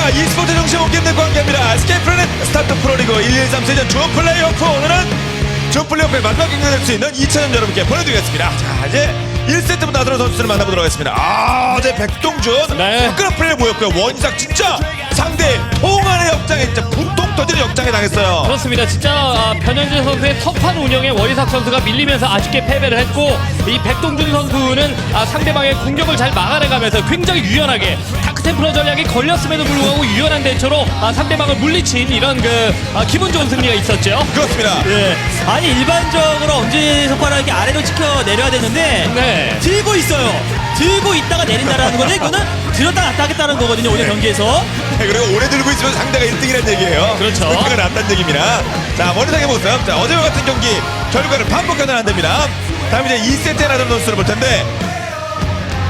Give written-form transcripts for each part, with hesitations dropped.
자, e스포츠 중심 온게임들과 함께합니다. SK프로넷 스타트 프로리그 1-1-3 시즌 주 플레이오프. 오늘은 주 플레이오프의 마지막 경기가 될 수 있는 2차전 여러분께 보내드리겠습니다. 자, 이제 1세트부터 나서는 선수들을 만나보도록 하겠습니다. 어제 백동준 화끈한 플레이를 보였고요. 원희삭 진짜 상대 통안의 역장에 진짜 분통 터지는 역장에 당했어요. 그렇습니다. 진짜 변현재 선수의 터프한 운영에 원희삭 선수가 밀리면서 아쉽게 패배를 했고, 이 백동준 선수는 상대방의 공격을 잘 막아내가면서 굉장히 유연하게 다크템플러 전략이 걸렸음에도 불구하고 유연한 대처로 상대방을 물리친 이런 기분 좋은 승리가 있었죠. 그렇습니다. 네. 아니 일반적으로 엄지 손가락이 아래로 찍혀 내려야 되는데 네. 들고 있어요. 들고 있다가 내린다라는 건데 이거는 들었다 놨다 하겠다는 거거든요. 오늘 경기에서. 네, 그리고 오래 들고 있으면 상대가 1등이라는 얘기예요. 그렇죠. 상대가 낫다는 얘기입니다. 자, 원희삭의 모습. 자, 어제와 같은 경기 결과를 반복해서는 안 됩니다. 다음 이제 2세트에 나선 선수를 볼 텐데,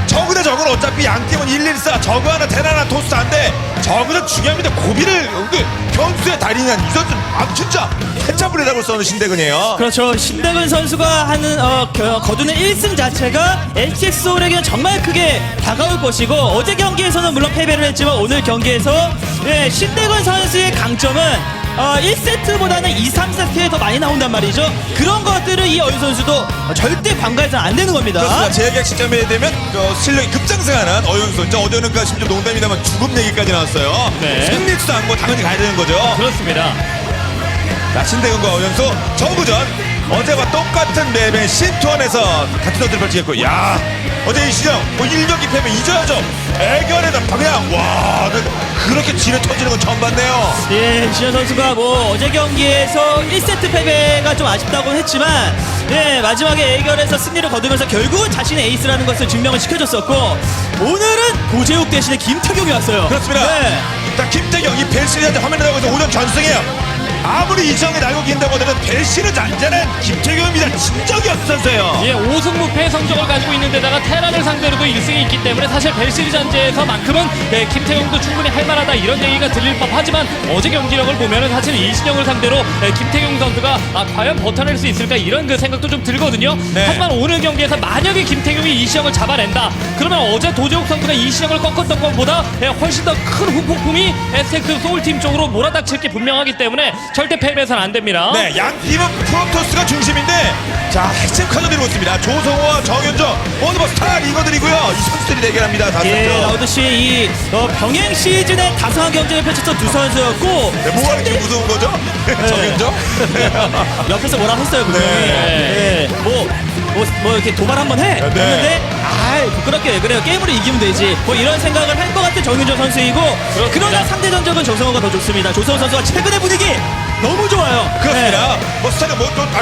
저그 대 저그는 어차피 양 팀은 1-1-4, 저그 하나 테란 하나 토스 한데, 저그는 중요합니다. 고비를 변수의 달인한 이 선수 진짜 해차불이라고 써는 신대근이에요. 그렇죠. 신대근 선수가 하는 거두는 1승 자체가 LCX 소울에게는 정말 크게 다가올 것이고, 어제 경기에서는 물론 패배를 했지만 오늘 경기에서 신대근 선수의 강점은 1세트보다는 2, 3세트에 더 많이 나온단 말이죠. 그런 것들을 이 어윤 선수도 절대 관가해서는 안 되는 겁니다. 그렇습니다. 재계약 시점에 되면 실력이 급상승하는 어윤 선수. 어제는 심지어 농담이다만 죽음 얘기까지 나왔어요. 네. 승리수도 않고 당연히 가야 되는 거죠. 그렇습니다. 자, 신대근과 어윤수 저구전 어제와 똑같은 맵의 신투원에서 같은 선수를 펼치겠고, 야, 어제 이 시정 1경기 패면 잊어야죠. 애결에다 그냥 와, 그렇게 지뢰 터지는 건 처음 봤네요. 예, 지현 선수가 어제 경기에서 1세트 패배가 좀 아쉽다고 했지만, 마지막에 A결에서 승리를 거두면서 결국은 자신의 에이스라는 것을 증명을 시켜줬었고, 오늘은 고재욱 대신에 김태경이 왔어요. 그렇습니다. 네. 자, 김태경 이 벨시리한테 화면에 나오면서 5점 전승이에요. 아무리 이정에 날고 긴다고 하더라도 벨시는 잔잔한 김태경입니다. 진정이 없는 선수예요. 예, 5승 무패의 성적을 가지고 있는 데다가 테란을 상대로도 1승이 있기 때문에 사실 벨시리 전제에서만큼은 김태경도 충분히 할만하다 이런 얘기가 들릴 법하지만, 어제 경기력을 보면은 사실 이신영을 상대로 김태경 선수가 과연 버텨낼 수 있을까 이런 생각도 좀 들거든요. 네. 하지만 오늘 경기에서 만약에 김태경이 이신영을 잡아낸다 그러면 어제 도재욱 선수가 이신영을 꺾었던 것보다 훨씬 더 큰 후폭풍이 SX 소울팀 쪽으로 몰아닥칠 게 분명하기 때문에 절대 패배해서는 안 됩니다. 네, 양 팀은 프로토스가 중심인데, 자, 핵심 카드들이 있습니다. 조성호와 정현정, 오늘 스타 리거들이고요. 이 선수들이 대결합니다. 다 예, 라우드씨 이 병행 시즌에 다성한 경쟁을 펼쳤던 두 선수였고, 네, 뭐가 이렇게 무서운 거죠? 정현정? 옆에서 뭐라 했어요, 분명히. 네. 뭐 이렇게 도발 한번 해. 네. 그런데 부끄럽게 왜 그래요? 게임으로 이기면 되지. 뭐 이런 생각을 할 것 같은 정윤정 선수이고, 그러나 상대 전적은 조성호가 더 좋습니다. 조성호 선수가 최근의 분위기 너무 좋아요. 그렇습니다. 뭐 스타는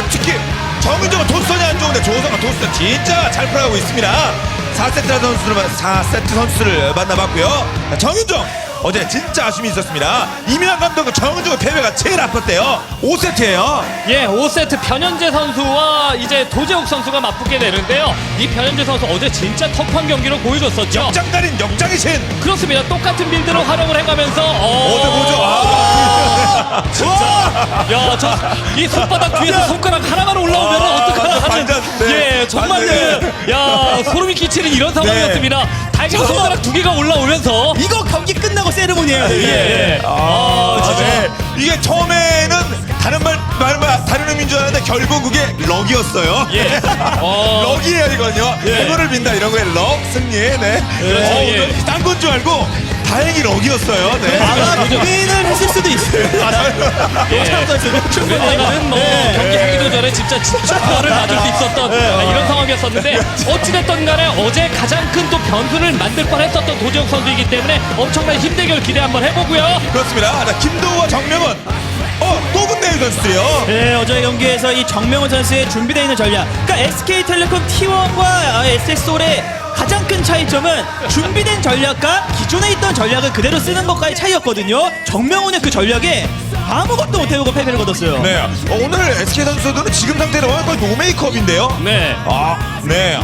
특히 정은정은 토스전이 안 좋은데 조성은 토스전 진짜 잘 풀어가고 있습니다. 4세트 선수를 만나봤고요. 자, 정윤정 어제 진짜 아쉬움이 있었습니다. 이민환 감독은 정은정의 패배가 제일 아팠대요. 5세트예요. 예, 5세트 변현재 선수와 이제 도재욱 선수가 맞붙게 되는데요. 이 변현재 선수 어제 진짜 터프한 경기를 보여줬었죠. 역장달인 역장의 신. 그렇습니다. 똑같은 빌드를 활용을 해가면서 어제 보죠. 야, 저 이 손바닥 뒤에서 손가락 하나만 올라오면 어떡하나 하는, 반전, 네. 예, 정말 반전. 야, 소름이 끼치는 이런 상황이었습니다. 다행히 손가락 두 개가 올라오면서 이거 경기 끝나고 세레모니예요. 예. 진짜. 네. 이게 처음에는 다른 의미인 줄 알았는데 결국 그게 럭이었어요. 예. 럭이에요, 이건요. 해골을 빈다 이런 거에 럭 승리. 네. 그렇죠, 예. 딴건 줄 알고 다행히 럭이었어요. 네. 아마 고민을 했을 수도 있어요. 예. 충분히는 경기 하기도 전에 진짜 집중력을 맞을 수 있었던 이런 상황이었었는데, 어찌됐든 간에 어제 가장 큰 또 변수를 만들 뻔했었던 도재욱 선수이기 때문에 엄청난 힘 대결 기대 한번 해보고요. 그렇습니다. 자, 김도우와 정명은 또 붙네요, 이 선수들이요. 네, 어제 경기에서 이 정명훈 선수의 준비되어 있는 전략, 그러니까 SK텔레콤 T1과 SS솔의 가장 큰 차이점은 준비된 전략과 기존에 있던 전략을 그대로 쓰는 것과의 차이였거든요. 정명훈의 그 전략에 아무것도 못해보고 패배를 거뒀어요. 네. 오늘 SK 선수들은 지금 상태로 거의 노메이크업인데요. 네. 네.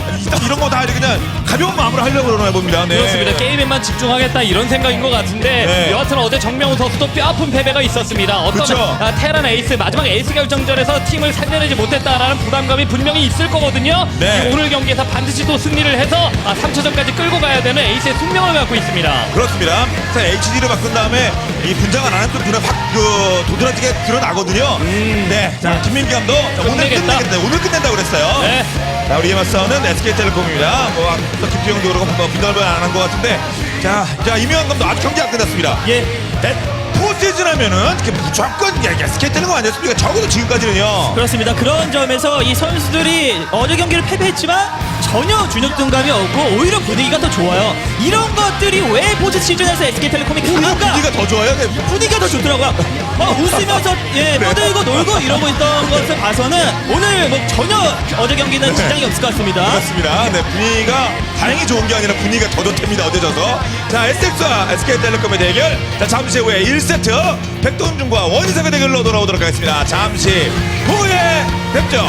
이런 거 다 그냥 가벼운 마음으로 하려고 그러나 봅니다. 네. 그렇습니다. 게임에만 집중하겠다 이런 생각인 것 같은데, 네. 여하튼 어제 정명훈 선수도 뼈아픈 패배가 있었습니다. 어떤 그쵸. 테란 에이스 마지막 에이스 결정전에서 팀을 살려내지 못했다라는 부담감이 분명히 있을 거거든요. 네. 오늘 경기에서 반드시 또 승리를 해서 3차전까지 끌고 가야 되는 에이스의 숙명을 갖고 있습니다. 그렇습니다. 없습니다. 자, HD를 바꾼 다음에 이 분장을 안 하는 또 눈에 확 도드라지게 드러나거든요. 네, 자, 김민기 감독 자, 오늘 끝내겠다. 끝내겠다. 오늘 끝낸다고 그랬어요. 네. 자, 우리 이마스는 SK텔레콤입니다. 뭐 아까 김태형도 그러고 뭐 빈덜은 안 한 것 같은데 자, 이명환 감독 아직 경기 안 끝났습니다. 예. 포시즌 하면은 무조건 SK텔레콤 아니었습니까? 적어도 지금까지는요. 그렇습니다. 그런 점에서 이 선수들이 어제 경기를 패배했지만 전혀 주눅등감이 없고 오히려 분위기가 더 좋아요. 이런 것들이 왜 포즈 시즌에서 SK텔레콤이 강한가? 분위기가 더 좋아요. 네. 분위기가 더 좋더라고요. 웃으면서 떠들고 놀고 이러고 있던 것을 봐서는 오늘 뭐 전혀 어제 경기는 지장이 없을 것 같습니다. 그렇습니다. 네, 분위기가 다행히 좋은 게 아니라 분위기가 더 좋답니다. 어제 져서. 자, SX와 SK텔레콤의 대결. 자, 잠시 후에 1세트 백동준과 원희석의 대결로 돌아오도록 하겠습니다. 잠시 후에 뵙죠.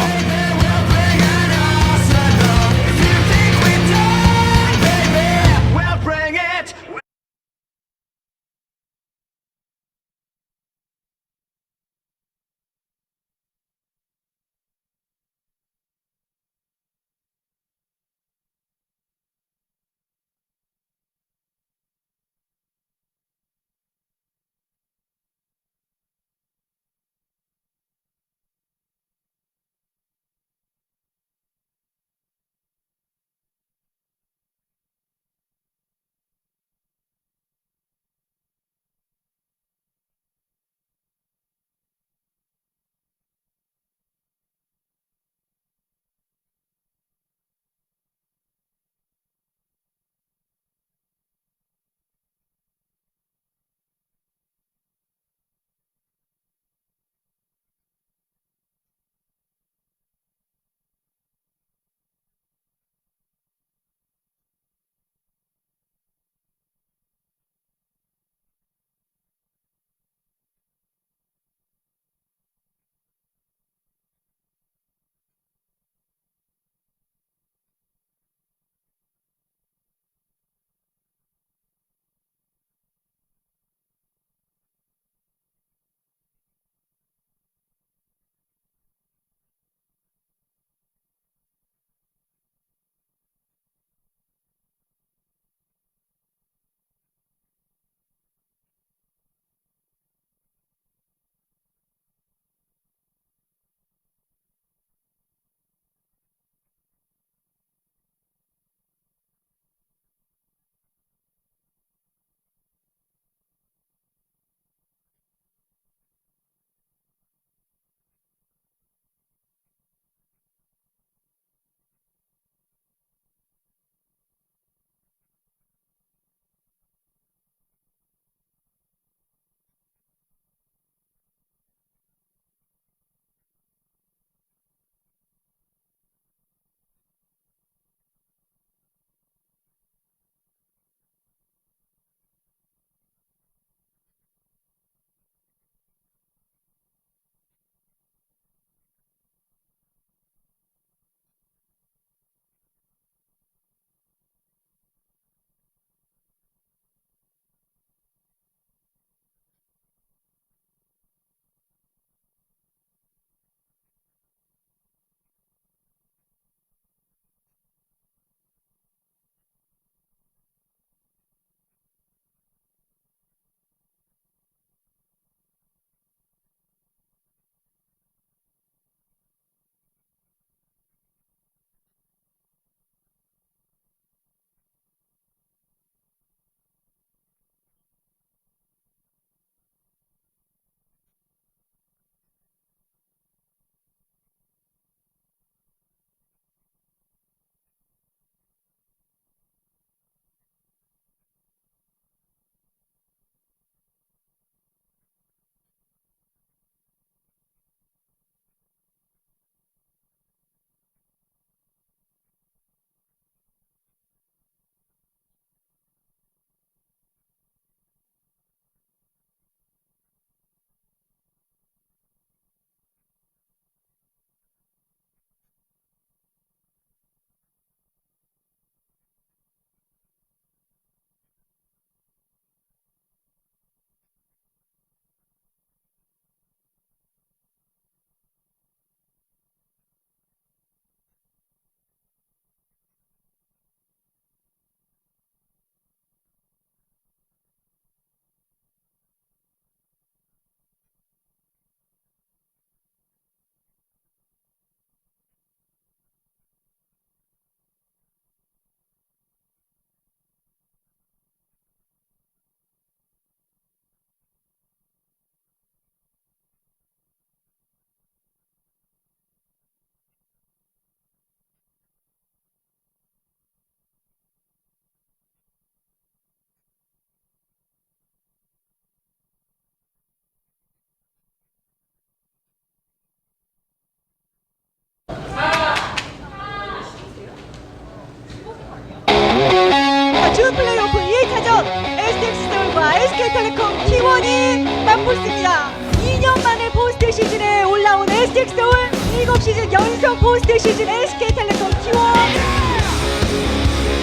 김신영과 SK텔레콤 T1이 맞붙습니다. 2년 만에 포스트 시즌에 올라온 SX 서울, 7시즌 연속 포스트 시즌 SK텔레콤 T1.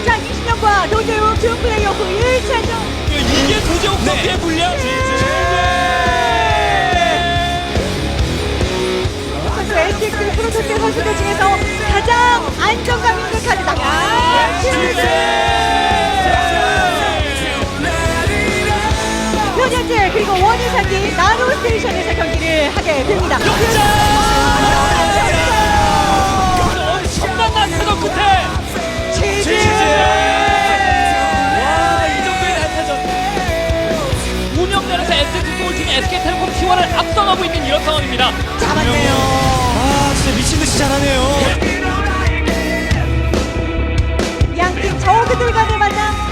자, 김신영과 도재욱 준 플레이오프 1차전. 이게 도재욱 선수의 불리함. 선수 SX 프로토스 선수들 중에서 가장 안정감 있는 카드다. 현현재 그리고 원희상이 나노 스테이션에서 경기를 하게 됩니다. 엄청난 난타전 끝에 와, 이 정도의 난타전. 운영면에서 SK 서울팀이 SK텔레콤 T1을 앞서가고 있는 이런 상황입니다. 잡았네요. 아, 진짜 미친듯이 잘하네요. 양팀 저그들 간의 만남.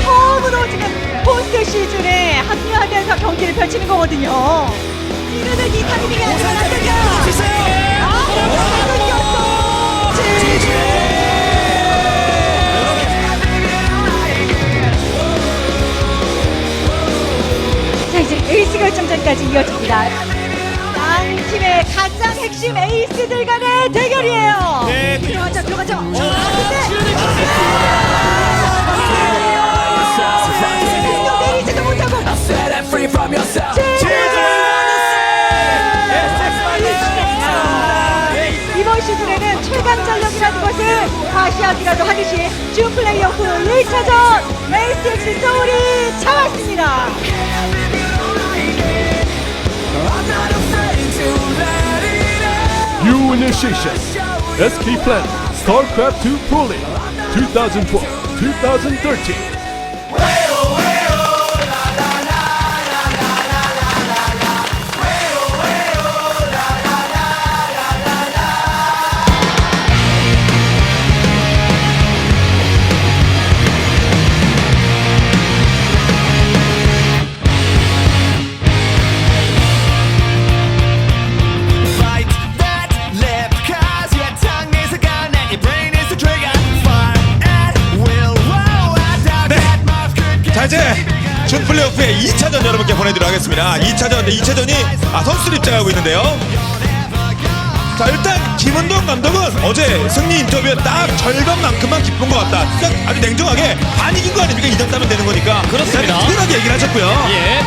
처음으로 지금 포스트 시즌에 합류하면서 경기를 펼치는 거거든요. 이르는 이 타이밍이 아니면 안 되죠. 자, 이제 에이스 결정전까지 이어집니다. 양 팀의 가장 핵심 에이스들 간의 대결이에요. 네, 들어가죠. 내리지도 못하고. 이번 시즌에는 최강 전력이라는 것을 다시 하기라도 하듯이 준 플레이오프 1차전 SX 서울이 잡았습니다. New initiation. SK Planet StarCraft 2 Pro League 2012-2013. 자, 이제 준 플레이오프의 2차전 여러분께 보내드리도록 하겠습니다. 2차전이 선수들 입장하고 있는데요. 자, 일단 김은동 감독은 어제 승리 인터뷰에 딱 절반만큼만 기쁜 것 같다. 그냥 아주 냉정하게 반 이긴 거 아닙니까? 2점 따면 되는 거니까. 그렇습니다. 특별하게 얘기를 하셨고요. 예.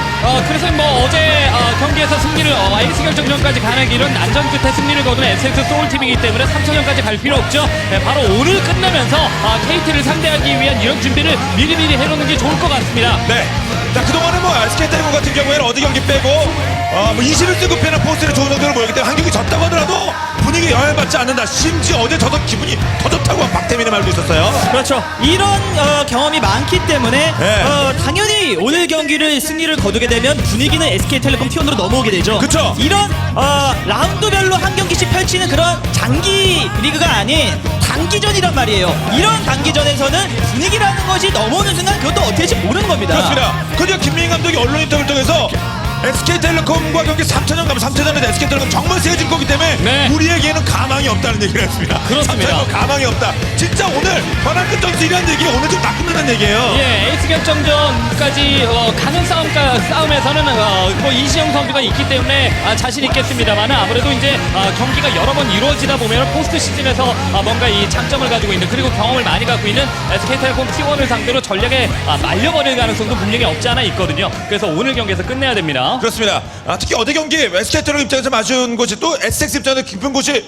그래서 뭐 어제 경기에서 승리를 에이스 결정전까지 가는 길은 난전 끝에 승리를 거둔 SX 서울팀이기 때문에 3차전까지 갈 필요 없죠. 네, 바로 오늘 끝나면서 KT를 상대하기 위한 이런 준비를 미리미리 해놓는 게 좋을 것 같습니다. 네. 자, 그동안은 뭐 SK텔레콤 같은 경우에는 어디 경기 빼고 뭐 21승급회나 포스트를 좋은 정도로 보였기 때문에 한 경기 졌다고 하더라도 분위기에 영향받지 않는다. 심지어 어제 져서 기분이 더 좋다고 박태민의 말도 있었어요. 그렇죠. 이런 경험이 많기 때문에 네. 당연히 오늘 경기를 승리를 거두게 되면 분위기는 SK텔레콤 T1으로 넘어오게 되죠. 그쵸. 이런 라운드별로 한 경기씩 펼치는 그런 장기 리그가 아닌 단기전이란 말이에요. 이런 단기전에서는 분위기라는 것이 넘어오는 순간 그것도 어떻게 될지 모르는 겁니다. 그렇습니다. 그저 김민희 감독이 언론 인터뷰를 통해서 SK텔레콤과 경기 3차전 가면 3차전에서 SK텔레콤 정말 세질 거기 때문에 네. 우리에게는 가망이 없다는 얘기를 했습니다. 그렇습니다. 3차전 가망이 없다. 진짜 오늘 변화 끝점수이라는 얘기 오늘 좀 나쁜다는 얘기예요. 예, 에이스 결정전까지 가는 싸움에서는 뭐 이시영 선수가 있기 때문에 자신 있겠습니다만 아무래도 이제 경기가 여러 번 이루어지다 보면 포스트 시즌에서 뭔가 이 장점을 가지고 있는 그리고 경험을 많이 갖고 있는 SK텔레콤 T1을 상대로 전략에 말려버릴 가능성도 분명히 없지 않아 있거든요. 그래서 오늘 경기에서 끝내야 됩니다. 그렇습니다. 특히 어제 경기 SK텔레콤 입장에서 마준 곳이 또 SX 입장에서 깊은 곳이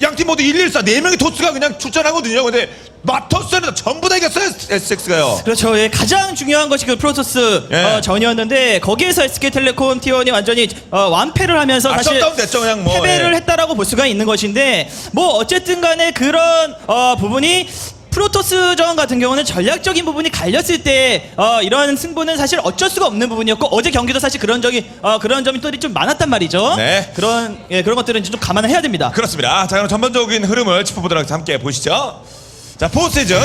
양팀 모두 1-1-4 4명의 토스가 그냥 출전하거든요. 근데 마토스는 전부 다 이겼어요. SX가요. 그렇죠. 예, 가장 중요한 것이 그 프로토스 예. 전이었는데 거기에서 SK텔레콤 T1이 완전히 완패를 하면서 사실 셧다운 됐죠. 그냥 뭐 패배를 예. 했다라고 볼 수가 있는 것인데 뭐 어쨌든 간에 그런 부분이 프로토스전 같은 경우는 전략적인 부분이 갈렸을 때 이런 승부는 사실 어쩔 수가 없는 부분이었고 어제 경기도 사실 그런 점이 또 좀 많았단 말이죠. 네. 그런 것들은 좀 감안을 해야 됩니다. 그렇습니다. 자, 그럼 전반적인 흐름을 짚어보도록 하겠습니다. 함께 보시죠. 자, 포스트 시즌.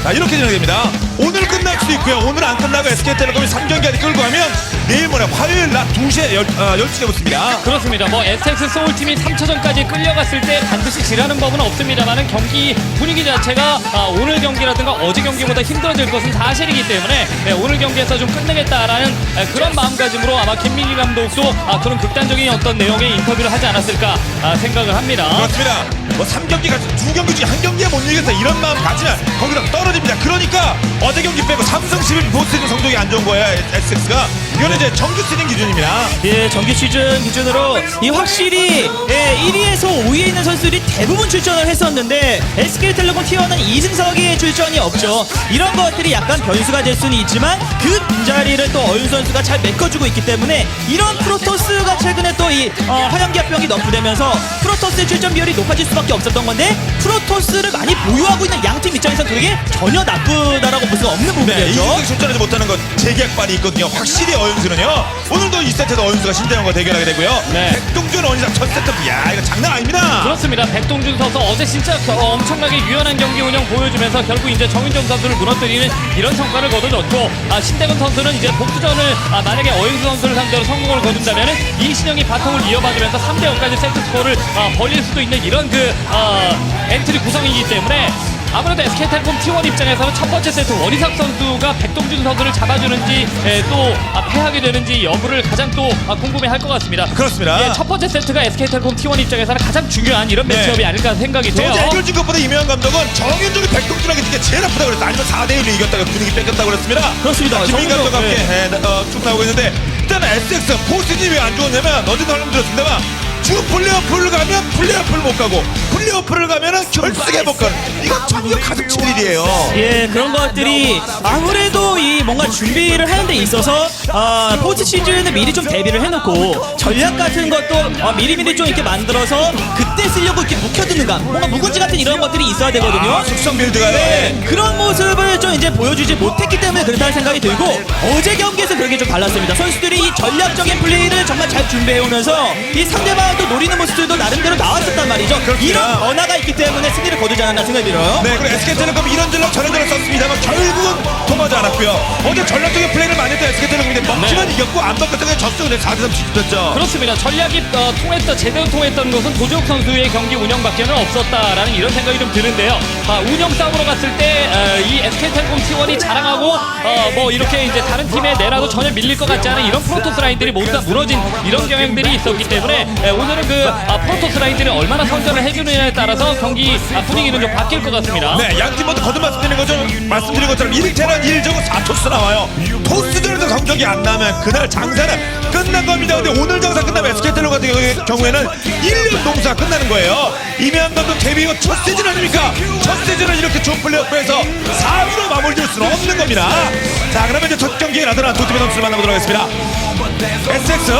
자, 이렇게 진행됩니다. 오늘 끝날 수도 있고요. 오늘 안 끝나고 SK텔레콤이 3경기까지 끌고 가면 내일 모레 화요일 낮 2시에 12시에 붙습니다. 그렇습니다. 뭐 SX 소울팀이 3차전까지 끌려갔을 때 반드시 지라는 법은 없습니다만은 경기 분위기 자체가 오늘 경기라든가 어제 경기보다 힘들어질 것은 사실이기 때문에 오늘 경기에서 좀 끝내겠다라는 그런 마음가짐으로 아마 김민기 감독도 그런 극단적인 어떤 내용의 인터뷰를 하지 않았을까 생각을 합니다. 그렇습니다. 뭐 3경기 같은 2경기 중에 한 경기에 못 이기겠다 이런 마음 가지면 거기서 떨어집니다. 그러니까 어제 경기 빼고 3승 11 보스는 성적이 안 좋은 거예요. SX가. 이거는 이제 정규 시즌 기준입니다. 예, 정규 시즌 기준으로 이 확실히 1위에서 5위에 있는 선수들이 대부분 출전을 했었는데 SK텔레콤 T1은 2승석의 출전이 없죠. 이런 것들이 약간 변수가 될 수는 있지만 그 빈자리를 또 어윤 선수가 잘 메꿔주고 있기 때문에 이런 프로토스가 최근에 또 이 화염기 합병이 너프되면서 프로토스의 출전 비율이 높아질 수밖에 없었던 건데 프로토스를 많이 보유하고 있는 양팀 입장에서 그게 전혀 나쁘다라고 볼 수가 없는 네, 부분이죠. 2승 출전하지 못하는 건 재계약발이 있거든요. 확실히 어윤수는요. 오늘도 2세트에서 어윤수가 신재영과 대결하게 되고요. 네. 백동준 원희상 첫 세트 야 이거 장난 아닙니다. 그렇습니다. 백동준 선수 어제 진짜 엄청나게 유연한 경기 운영 보여주면서 결국 이제 정윤정 선수를 무너뜨리는 이런 성과를 거둬줬고 신대근 선수는 이제 복수전을 만약에 어윤수 선수를 상대로 성공을 거둔다면은 이신영이 바통을 이어받으면서 3대 0까지 세트 스코어를 벌릴 수도 있는 이런 엔트리 구성이기 때문에 아무래도 SK텔레콤 T1 입장에서는 첫 번째 세트 원희삭 선수가 백동준 선수를 잡아주는지 또 패하게 되는지 여부를 가장 또 궁금해할 것 같습니다. 그렇습니다. 예, 첫 번째 세트가 SK텔레콤 T1 입장에서는 가장 중요한 이런 네. 매치업이 아닐까 생각이 돼요. 어제 해결진 것보다 이명환 감독은 정윤종이 백동준에게 진짜 제일 나쁘다고 그랬어요. 아니면 4대1로 이겼다가 분위기 뺏겼다고 그랬습니다. 그렇습니다. 김민기 정윤종, 감독과 함께 쭉 나오고 있는데 일단 SX 포스진이 왜 안 좋았냐면 어제 설명 드렸습니다만 주 플레이오프를 가면 플레이오프를 못 가고 플레이오프를 가면은 결승에 못 가는 이거 전혀 가슴 칠 일이에요. 예, 그런 것들이 아무래도 이 뭔가 준비를 하는 데 있어서 포스트 시즌을 미리 좀 대비를 해놓고 전략 같은 것도 미리미리 좀 이렇게 만들어서 그때 쓰려고 이렇게 묵혀두는 감 뭔가 묵은지 같은 이런 것들이 있어야 되거든요. 숙성 빌드가요. 네, 그런 모습을 좀 이제 보여주지 못했기 때문에 그렇다는 생각이 들고 어제 경기에서 그게 좀 달랐습니다. 선수들이 이 전략적인 플레이를 정말 잘 준비해오면서 이 상대방을 또 노리는 모습들도 나름대로 나왔었단 말이죠. 이런 변화가 있기 때문에 승리를 거두지 않았나 생각이 들어요. 네, 그리고 SK텔레콤 이런 전략 저런 전략 썼습니다만 결국은 통하지 않았고요. 어제 전략적인 플레이를 많이 했던 SK텔레콤인데 먹지만 이겼고 안 먹었던 게 졌어요. 4대3 뒤집혔죠. 그렇습니다. 전략이 제대로 통했던 것은 도지욱 선수의 경기 운영밖에는 없었다라는 이런 생각이 좀 드는데요. 운영 싸움으로 갔을 때 이 SK텔레콤 T1이 자랑하고 뭐 이렇게 이제 다른 팀에 내놔도 전혀 밀릴 것 같지 않은 이런 프로토스 라인들이 모두 다 무너진 이런 경향들이 있었기 때문에 오늘은 프로토스 라인들이 얼마나 선전을 해주느냐에 따라서 경기 분위기는 좀 바뀔 것 같습니다. 네, 양팀 모두 거듭 말씀드린 것처럼 1테란 1저고 4토스 나와요. 토스들도 성적이 안 나면 그날 장사는 끝난 겁니다. 근데 오늘 장사 끝나면 SK텔레콤 같은 경우에는 1년 농사 끝나는 거예요. 이명환 감독 데뷔가 첫 시즌 아닙니까? 첫 시즌을 이렇게 좋은 플레이오프에서 4위로 마무리 질 수는 없는 겁니다. 자, 그러면 이제 첫 경기에 나타난 두 팀의 선수를 만나보도록 하겠습니다. SX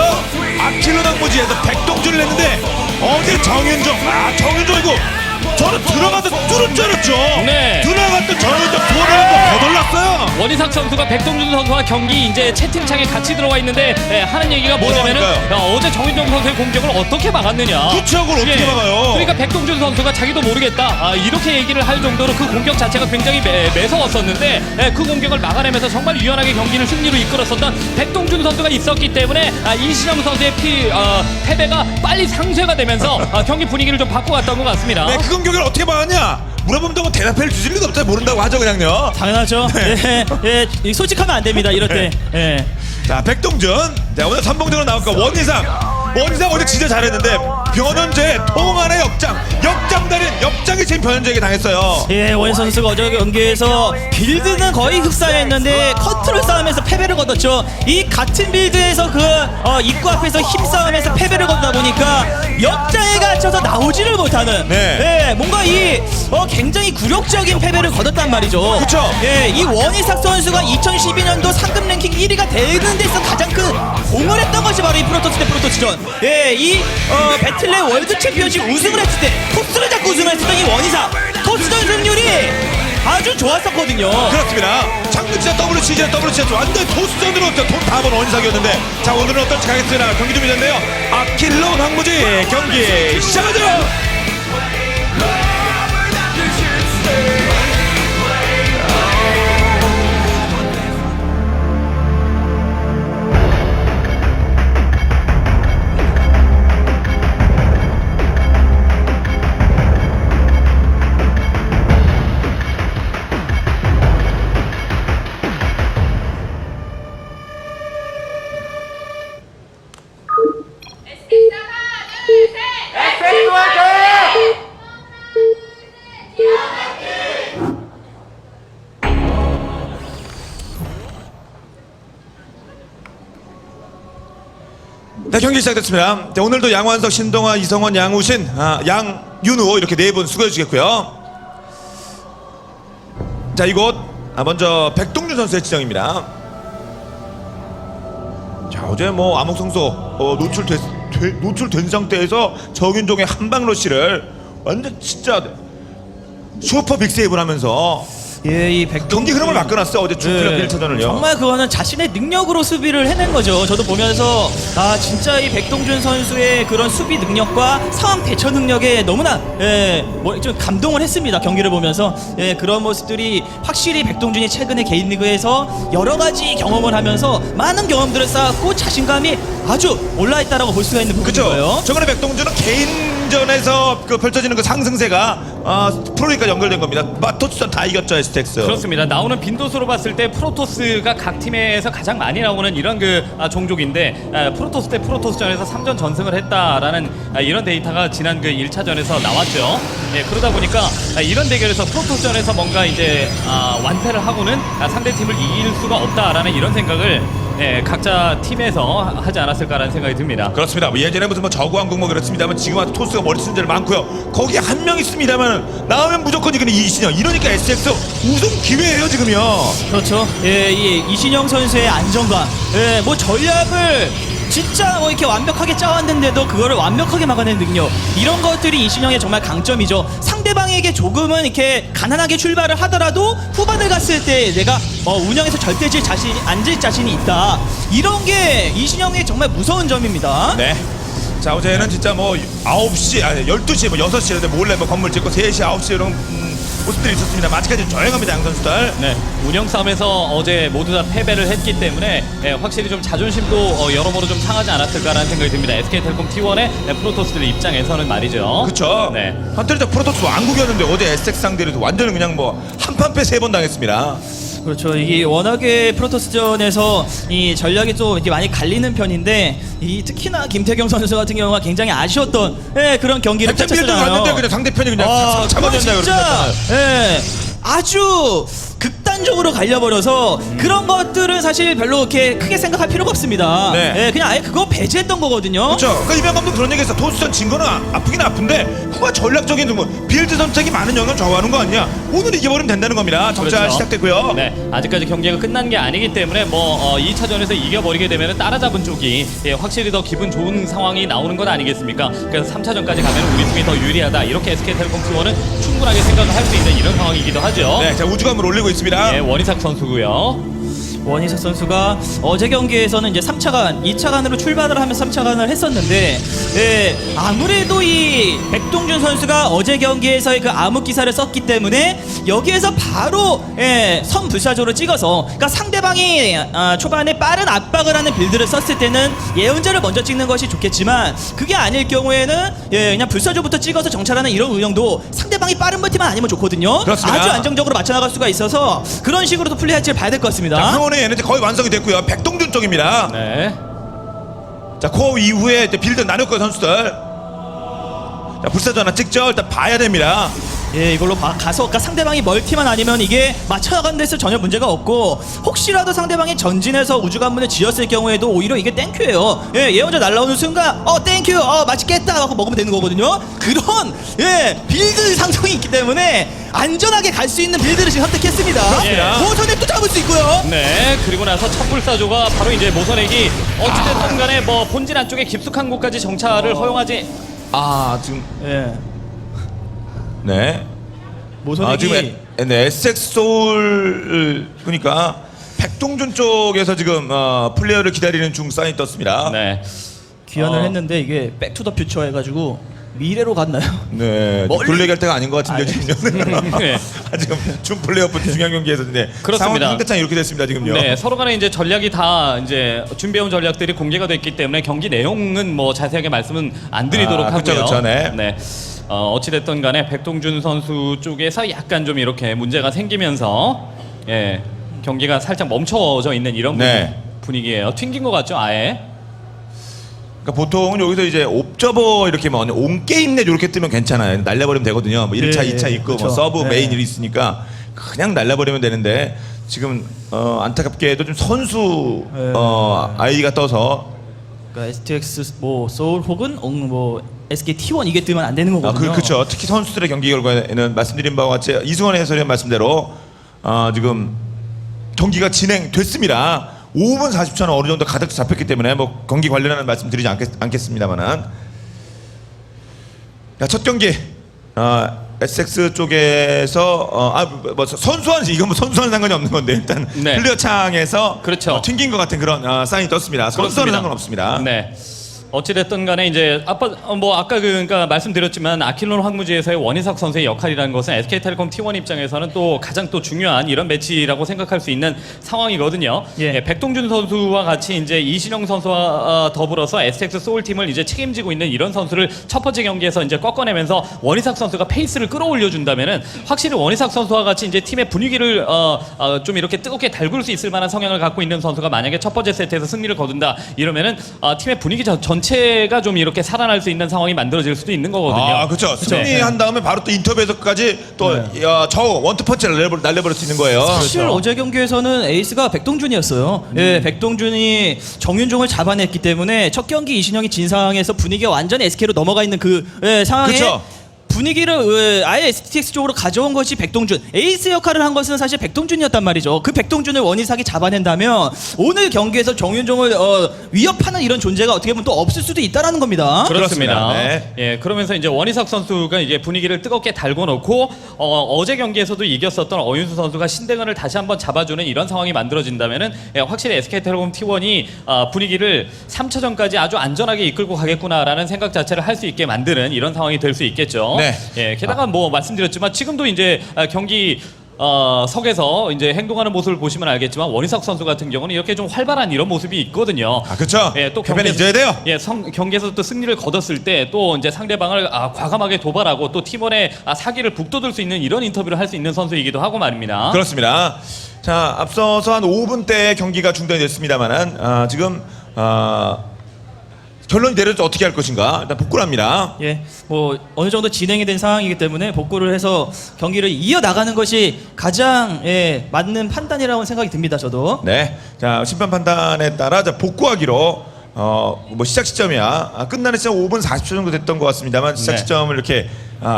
아킬로 당무지에서 백동준을 냈는데 어제 정윤종 정윤종이고 저는 들어가서 뚫을 줄 알았죠. 네. 들어갔던 정윤종 돌아가서 거덜났어요. 원희삭 선수가 백동준 선수와 경기 이제 채팅창에 같이 들어와 있는데 하는 얘기가 뭐냐면은 뭐라니까요? 어제 정윤정 선수의 공격을 어떻게 막았느냐. 그쵸, 그걸 어떻게 막아요? 그러니까 백동준 선수가 자기도 모르겠다. 이렇게 얘기를 할 정도로 그 공격 자체가 굉장히 매서웠었는데 그 공격을 막아내면서 정말 유연하게 경기를 승리로 이끌었었던 백동준 선수가 있었기 때문에 이신영 선수의 패배가 빨리 상쇄가 되면서 경기 분위기를 좀 바꿔왔던 것 같습니다. 네, 그 공격을 어떻게 막았냐? 물어보면 대답할 주질 리도 없잖아요. 모른다고 하죠 그냥요. 당연하죠. 예, 솔직하면 안 됩니다. 이럴 때. 예. 자, 백동준. 자, 오늘 선봉적으로 나올까? 원희상 오늘 진짜 잘했는데 변현재 통안의 역장 달인 역장이 지금 변현재에게 당했어요. 예, 원희 선수가 어제 경기에서 빌드는 거의 흡사했는데 컨트롤 싸움에서 패배를 거뒀죠. 이 같은 빌드에서 입구 앞에서 힘싸움에서 패배를 거두다 보니까 역장에 갇혀서 나오지를 못하는 네. 예, 뭔가 굉장히 굴욕적인 패배를 거뒀단 말이죠. 그쵸. 예, 이 원희삭 선수가 2012년도 상금 랭킹 1위가 되는 데서 가장 큰 공을 했던 것이 바로 이 프로토스 대 프로토스전. 예, 이 배틀넷 월드 챔피언십 우승을 했을 때 토스를 잡고 우승을 했었던 이 원희삭 토스전 승률이 아주 좋았었거든요. 그렇습니다. 장근지나 WCG 완전 토스전으로 돈 다 번 원희삭이었는데 자, 오늘은 어떨지 가겠습니다. 경기 준비됐네요. 아킬로 황무지 경기 시작하죠. 네, 경기 시작됐습니다. 자, 오늘도 양완석, 신동아, 이성원, 양우신, 양윤우 이렇게 네 분 수고해 주시겠고요. 자, 이곳 먼저 백동준 선수의 지정입니다. 자, 어제 뭐 암흑성소 노출된 상태에서 정윤종의 한방 러시를 완전 진짜 슈퍼 빅세이브를 하면서 예, 이 백동준 경기 흐름을 바꿔놨어요. 어제 주플레이 네, 1차전을요. 정말 그거는 자신의 능력으로 수비를 해낸 거죠. 저도 보면서 진짜 이 백동준 선수의 그런 수비 능력과 상황 대처 능력에 너무나 좀 감동을 했습니다. 경기를 보면서 그런 모습들이 확실히 백동준이 최근에 개인 리그에서 여러 가지 경험을 하면서 많은 경험들을 쌓았고 자신감이 아주 올라있다라고 볼 수가 있는 그렇죠. 부분이고요. 저번에 백동준은 개인전에서 펼쳐지는 그 상승세가 프로리그까지 연결된 겁니다. 토트전 다 이겼죠, STX. 그렇습니다. 나오는 빈도수로 봤을 때 프로토스가 각 팀에서 가장 많이 나오는 이런 종족인데 프로토스 대 프로토스전에서 3전 전승을 했다라는 이런 데이터가 지난 그 1차전에서 나왔죠. 그러다 보니까 이런 대결에서 프로토스전에서 뭔가 이제 완패를 하고는 상대 팀을 이길 수가 없다라는 이런 생각을 각자 팀에서 하지 않았을까라는 생각이 듭니다. 그렇습니다. 예전에 무슨 저구왕국 그렇습니다만 지금 와도 토스가 머리 쓴 죄를 많고요. 거기 한 명 있습니다만 나오면 무조건 이기는 이신영. 이러니까 STX 우승 기회예요 지금요. 그렇죠. 이 이신영 선수의 안정감, 뭐 전략을 진짜 뭐 이렇게 완벽하게 짜왔는데도 그거를 완벽하게 막아낸 능력, 이런 것들이 이신영의 정말 강점이죠. 상대방에게 조금은 이렇게 가난하게 출발을 하더라도 후반을 갔을 때 내가 운영에서 절대 앉을 자신이 있다. 이런 게 이신영의 정말 무서운 점입니다. 네. 자, 어제는 진짜 9시, 12시, 6시 이런데 몰래 건물 짓고 3시, 9시 이런 모습들이 있었습니다. 아직까지 조용합니다, 양 선수들. 네, 운영 싸움에서 어제 모두 다 패배를 했기 때문에 확실히 좀 자존심도 여러모로 좀 상하지 않았을까라는 생각이 듭니다. SK텔레콤 T1의 프로토스들 입장에서는 말이죠. 그렇죠. 네. 한때는 프로토스 왕국이었는데 어제 STX 상대로 완전히 그냥 한판 패 3번 당했습니다. 그렇죠. 이게 워낙에 프로토스전에서 이 전략이 좀 이렇게 많이 갈리는 편인데, 특히나 김태경 선수 같은 경우가 굉장히 아쉬웠던 그런 경기를 백점 빌드가 펼쳤잖아요. 왔는데 그냥 상대편이 그냥 그건 차버렸나요? 진짜 아주 극단적으로 갈려버려서 그런 것들은 사실 별로 이렇게 크게 생각할 필요가 없습니다. 네. 그냥 아예 그거 배제했던 거거든요. 그렇죠. 그러니까 이병 감독 그런 얘기했어. 토스전 진 거는 아프긴 아픈데 그가 전략적인 빌드 선택이 많은 영향을 좌우하는 거 아니야. 오늘 이겨버리면 된다는 겁니다. 정찰 그렇죠. 시작됐고요. 네, 아직까지 경기가 끝난 게 아니기 때문에 2차전에서 이겨버리게 되면 따라잡은 쪽이 확실히 더 기분 좋은 상황이 나오는 건 아니겠습니까? 그래서 3차전까지 가면 우리 팀이 더 유리하다. 이렇게 SK텔레콤 T1은 충분하게 생각을 할 수 있는 이런 상황이기도 하죠. 네, 자 우주감을 올리고 있습니다. 원희삭 선수고요. 원희석 선수가 어제 경기에서는 이제 3차간, 2차간으로 출발을 하면서 3차간을 했었는데, 아무래도 이 백동준 선수가 어제 경기에서의 그 암흑 기사를 썼기 때문에 여기에서 바로 선 불사조로 찍어서, 그러니까 상대방이 초반에 빠른 압박을 하는 빌드를 썼을 때는 예언자를 먼저 찍는 것이 좋겠지만, 그게 아닐 경우에는 그냥 불사조부터 찍어서 정찰하는 이런 운영도 상대방이 빠른 멀티만 아니면 좋거든요. 그렇습니다. 아주 안정적으로 맞춰나갈 수가 있어서 그런 식으로도 플레이할지를 봐야 될 것 같습니다. 자, 황원의 얘는 이제 거의 완성이 됐고요. 백동준 쪽입니다. 네. 자, 그 이후에 이제 빌드 나눴고요, 선수들. 자, 불사조 하나 찍죠. 일단 봐야 됩니다. 이걸로 가서 그러니까 상대방이 멀티만 아니면 이게 맞춰나가는 데서 전혀 문제가 없고, 혹시라도 상대방이 전진해서 우주관문을 지었을 경우에도 오히려 이게 땡큐예요. 예언자 날라오는 순간 땡큐 맛있겠다 하고 먹으면 되는 거거든요. 그런 빌드 상승이 있기 때문에 안전하게 갈 수 있는 빌드를 지금 선택했습니다. 그렇습니다. 모선에 또 잡을 수 있고요. 네, 그리고 나서 첫 불사조가 바로 이제 모선액이 어찌됐든 간에 본진 안쪽에 깊숙한 곳까지 정찰을 허용하지. 지금 예. 네. 모선액이 지금 SX 소울 보니까 백동준 쪽에서 지금 플레이어를 기다리는 중 사인이 떴습니다. 네. 귀환을 했는데 이게 백투더 퓨처 해가지고 미래로 갔나요? 네. 멀리- 그걸 얘기할 때가 아닌 것 같은데 지금요. 네. 지금 준 플레이어부터 중요한 경기에서 네. 그렇습니다. 상황 상대창 이렇게 됐습니다 지금요. 네, 서로 간에 이제 전략이 다 이제 준비해온 전략들이 공개가 됐기 때문에 경기 내용은 자세하게 말씀은 안 드리도록 하고요. 그렇죠, 네. 어찌됐든 간에 백동준 선수 쪽에서 약간 좀 이렇게 문제가 생기면서 경기가 살짝 멈춰져 있는 이런 네. 분위기예요. 튕긴 것 같죠, 아예? 그러니까 보통은 여기서 이제 옵저버 이렇게 온 게임 내 이렇게 뜨면 괜찮아요. 날려버리면 되거든요. 1차, 2차 있고 그렇죠. 서브 네. 메인 일이 있으니까 그냥 날려버리면 되는데 지금 안타깝게도 좀 선수 네. 아이디가 떠서 그러니까 STX 뭐 소울 혹은 뭐 SK T1 이게 뜨면 안 되는 거거든요. 그렇죠. 특히 선수들의 경기 결과에는 말씀드린 바와 같이 이승원 해설위원 말씀대로 지금 경기가 진행됐습니다. 5분 40초는 어느 정도 가득 잡혔기 때문에 뭐 경기 관련한 말씀드리지 않겠습니다만은 첫 경기 SX 쪽에서 뭐 선수한 이건 뭐 선수한 상관이 없는 건데 일단 네. 플레이어 창에서 그렇죠. 튕긴 것 같은 그런 사인이 떴습니다. 선수는 상관없습니다. 네. 어찌됐든 간에 이제 아까 그러니까 말씀드렸지만 아킬론 황무지에서의 원희삭 선수의 역할이라는 것은 SK텔레콤 T1 입장에서는 또 가장 또 중요한 이런 매치라고 생각할 수 있는 상황이거든요. 예. 예, 백동준 선수와 같이 이제 이신영 선수와 더불어서 SX 소울 팀을 이제 책임지고 있는 이런 선수를 첫 번째 경기에서 이제 꺾어내면서 원희삭 선수가 페이스를 끌어올려 준다면은 확실히 원희삭 선수와 같이 이제 팀의 분위기를 좀 이렇게 뜨겁게 달굴 수 있을 만한 성향을 갖고 있는 선수가 만약에 첫 번째 세트에서 승리를 거둔다 이러면은 팀의 분위기 전체가 좀 이렇게 살아날 수 있는 상황이 만들어질 수도 있는 거거든요. 그렇죠. 승리한 다음에 바로 또 인터뷰에서까지 또 저 원투펀치를 날려버릴 수 있는 거예요. 사실 어제 경기에서는 에이스가 백동준이었어요. 예, 백동준이 정윤종을 잡아냈기 때문에 첫 경기 이신영이 진 상황에서 분위기가 완전히 SK로 넘어가 있는 그 상황에 그쵸. 분위기를 아예 STX 쪽으로 가져온 것이 백동준. 에이스 역할을 한 것은 사실 백동준이었단 말이죠. 그 백동준을 원희삭이 잡아낸다면 오늘 경기에서 정윤종을 위협하는 이런 존재가 어떻게 보면 또 없을 수도 있다라는 겁니다. 그렇습니다. 그렇습니다. 네. 예, 그러면서 이제 원희삭 선수가 이제 분위기를 뜨겁게 달궈 놓고 어제 경기에서도 이겼었던 어윤수 선수가 신대근을 다시 한번 잡아주는 이런 상황이 만들어진다면은 확실히 SK텔레콤 T1이 분위기를 3차전까지 아주 안전하게 이끌고 가겠구나라는 생각 자체를 할 수 있게 만드는 이런 상황이 될 수 있겠죠. 네. 예, 게다가 뭐 말씀드렸지만 지금도 이제 경기 석에서 이제 행동하는 모습을 보시면 알겠지만 원희삭 선수 같은 경우는 이렇게 좀 활발한 이런 모습이 있거든요. 그렇죠. 예, 또 패배는 잊어야 돼요. 예, 경기에서 또 승리를 거뒀을 때 또 이제 상대방을 과감하게 도발하고 또 팀원의 사기를 북돋을 수 있는 이런 인터뷰를 할 수 있는 선수이기도 하고 말입니다. 그렇습니다. 자, 앞서서 한 5분 때 경기가 중단이 됐습니다만은 지금 결론이 내려서 어떻게 할 것인가 일단 복구를 합니다. 예, 뭐 어느 정도 진행이 된 상황이기 때문에 복구를 해서 경기를 이어 나가는 것이 가장 맞는 판단이라고 생각이 듭니다. 저도. 네, 자 심판 판단에 따라 복구하기로 뭐 시작 시점이야 끝나는 시점 5분 40초 정도 됐던 것 같습니다만 시작 네. 시점을 이렇게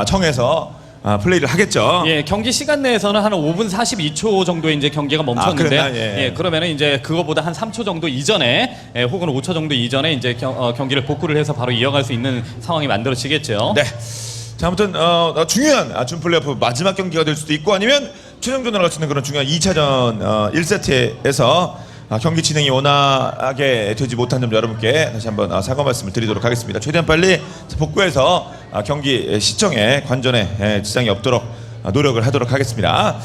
정해서 플레이를 하겠죠. 예, 경기 시간 내에서는 한 5분 42초 정도에 이제 경기가 멈췄는데, 그랬나? 예. 그러면은 이제 그거보다 한 3초 정도 이전에, 혹은 5초 정도 이전에 이제 경기를 복구를 해서 바로 이어갈 수 있는 상황이 만들어지겠죠. 네. 자, 아무튼 중요한 준 플레이오프 마지막 경기가 될 수도 있고 아니면 최종전으로 갈 수 있는 그런 중요한 2차전 1세트에서 경기 진행이 원활하게 되지 못한 점 여러분께 다시 한번 사과 말씀을 드리도록 하겠습니다. 최대한 빨리 복구해서 경기 시청에 관전에 지장이 없도록 노력을 하도록 하겠습니다.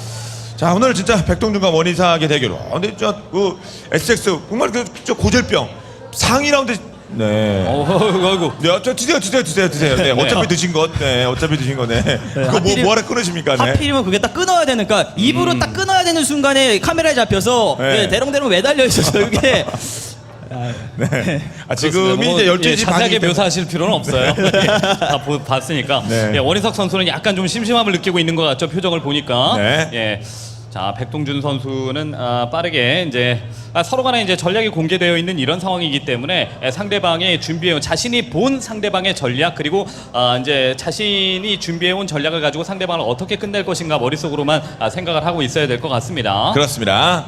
자, 오늘 진짜 백동준과 원희삭의 대결. 근데 그 SX 정말 저 고질병 상위 라운드. 네. 어이구. 네, 저 드세요. 네, 어차피 드신 것. 네, 어차피 드신 거네. 그거 뭐하러 끊으십니까? 네. 하필이면 그게 딱 끊어야 되는, 그러니까 입으로 딱 끊어야 되는 순간에 카메라에 잡혀서 네. 대롱대롱 매달려 있었어요. 이게 네. 지금이 이제 12시 자세하게 반이기 때문에. 묘사하실 필요는 없어요. 다 봤으니까. 네. 예, 원희삭 선수는 약간 좀 심심함을 느끼고 있는 것 같죠. 표정을 보니까. 네. 예. 자, 백동준 선수는 빠르게 이제 서로 간에 이제 전략이 공개되어 있는 이런 상황이기 때문에 상대방이 준비해온 자신이 본 상대방의 전략 그리고 이제 자신이 준비해온 전략을 가지고 상대방을 어떻게 끝낼 것인가 머릿속으로만 생각을 하고 있어야 될 것 같습니다. 그렇습니다.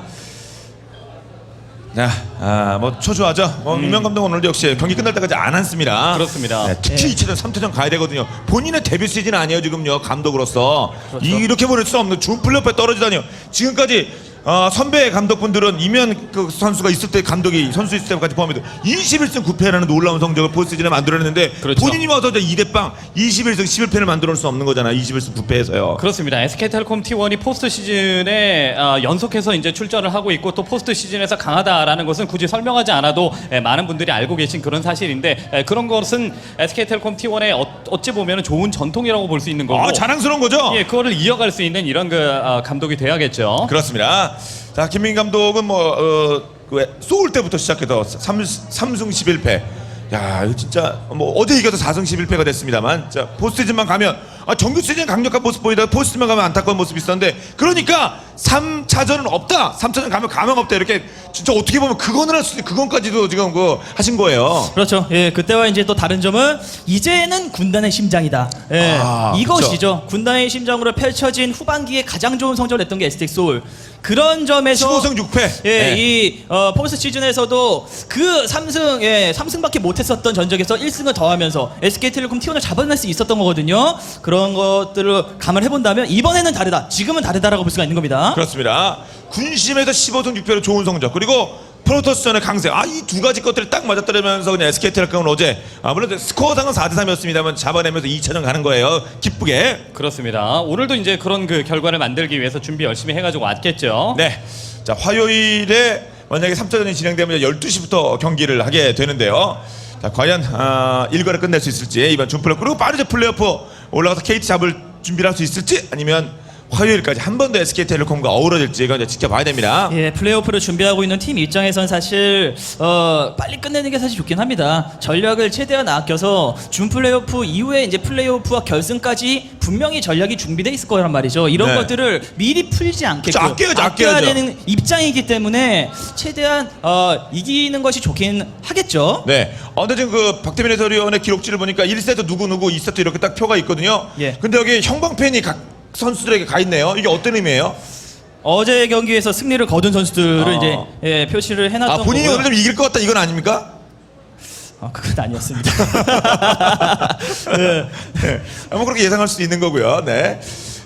자, 뭐 초조하죠. 유명 감독은 오늘도 역시 경기 끝날 때까지 안 앉습니다. 그렇습니다. 네, 특히 2차전, 3차전 가야 되거든요. 본인의 데뷔 시즌 아니에요 지금요 감독으로서. 이렇게 보낼 수 없는 준 플레이오프에 떨어지다니요. 지금까지 선배 감독분들은 이면 그 선수가 있을 때 감독이 선수 있을 때까지 포함해도 21승 9패라는 놀라운 성적을 포스트시즌에 만들어냈는데 그렇죠. 본인이 와서 2대빵 21승 11패를 만들어낼 수 없는 거잖아. 21승 9패에서요. 그렇습니다. SK텔레콤 T1이 포스트 시즌에 연속해서 이제 출전을 하고 있고 또 포스트 시즌에서 강하다라는 것은 굳이 설명하지 않아도 많은 분들이 알고 계신 그런 사실인데 그런 것은 SK텔레콤 T1의 어찌 보면 좋은 전통이라고 볼 수 있는 거고 자랑스러운 거죠. 예, 그거를 이어갈 수 있는 이런 감독이 돼야겠죠. 그렇습니다. 자, 김민 감독은 소울 때부터 시작해서 3승 11패. 야, 이거 진짜 뭐 어제 이겨서 4승 11패가 됐습니다만, 자, 포스트 시즌만 가면 정규 시즌 강력한 모습 보이다가 포스트 시즌만 가면 안타까운 모습이 있었는데, 그러니까 3차전은 없다. 3차전 가면 가망 없다. 이렇게 진짜 어떻게 보면 그거는 할 수 있는 그건까지도 지금 그 하신 거예요. 그렇죠. 예, 그때와 이제 또 다른 점은 이제는 군단의 심장이다. 예, 아, 이것이죠. 군단의 심장으로 펼쳐진 후반기에 가장 좋은 성적을 냈던 게 STX 소울. 그런 점에서 15승 6패. 예, 네. 이 포스트 시즌에서도 그 3승밖에 못했었던 전적에서 1승을 더하면서 SK텔레콤 T1을 잡아낼 수 있었던 거거든요. 그런 것들을 감안해 본다면 이번에는 다르다. 지금은 다르다라고 볼 수가 있는 겁니다. 그렇습니다. 군심에서 15승 6패로 좋은 성적 그리고 프로토스전의 강세 이 두 가지 것들이 딱 맞아떨어지면서 그냥 SK텔레콤은 어제 물론 스코어상은 4대3이었습니다만 잡아내면서 2차전 가는 거예요. 기쁘게. 그렇습니다. 오늘도 이제 그런 그 결과를 만들기 위해서 준비 열심히 해가지고 왔겠죠. 네. 자, 화요일에 만약에 3차전이 진행되면 12시부터 경기를 하게 되는데요. 자, 과연 일과를 끝낼 수 있을지 이번 준플레이오프 그리고 빠르게 플레이오프 올라가서 KT 잡을 준비를 할 수 있을지 아니면 화요일까지 한 번 더 SK텔레콤과 어우러질지 이거 이제 지켜봐야 됩니다. 예, 플레이오프를 준비하고 있는 팀 입장에선 사실 빨리 끝내는 게 사실 좋긴 합니다. 전력을 최대한 아껴서 준 플레이오프 이후에 이제 플레이오프와 결승까지 분명히 전략이 준비돼 있을 거란 말이죠. 이런 네. 것들을 미리 풀지 않게끔 아껴야죠, 아껴야 아껴야죠. 되는 입장이기 때문에 최대한 이기는 것이 좋긴 하겠죠. 네. 근데 지금 그 박태민 해설위원의 기록지를 보니까 1세트 누구 2세트 이렇게 딱 표가 있거든요. 예. 근데 여기 형광펜이 각 선수들에게 가 있네요. 이게 어떤 의미예요? 어제 경기에서 승리를 거둔 선수들을 이제 표시를 해놨던 본인이 거고요. 오늘 좀 이길 것 같다 이건 아닙니까? 그건 아니었습니다. 네. 뭐 그렇게 예상할 수 있는 거고요. 네.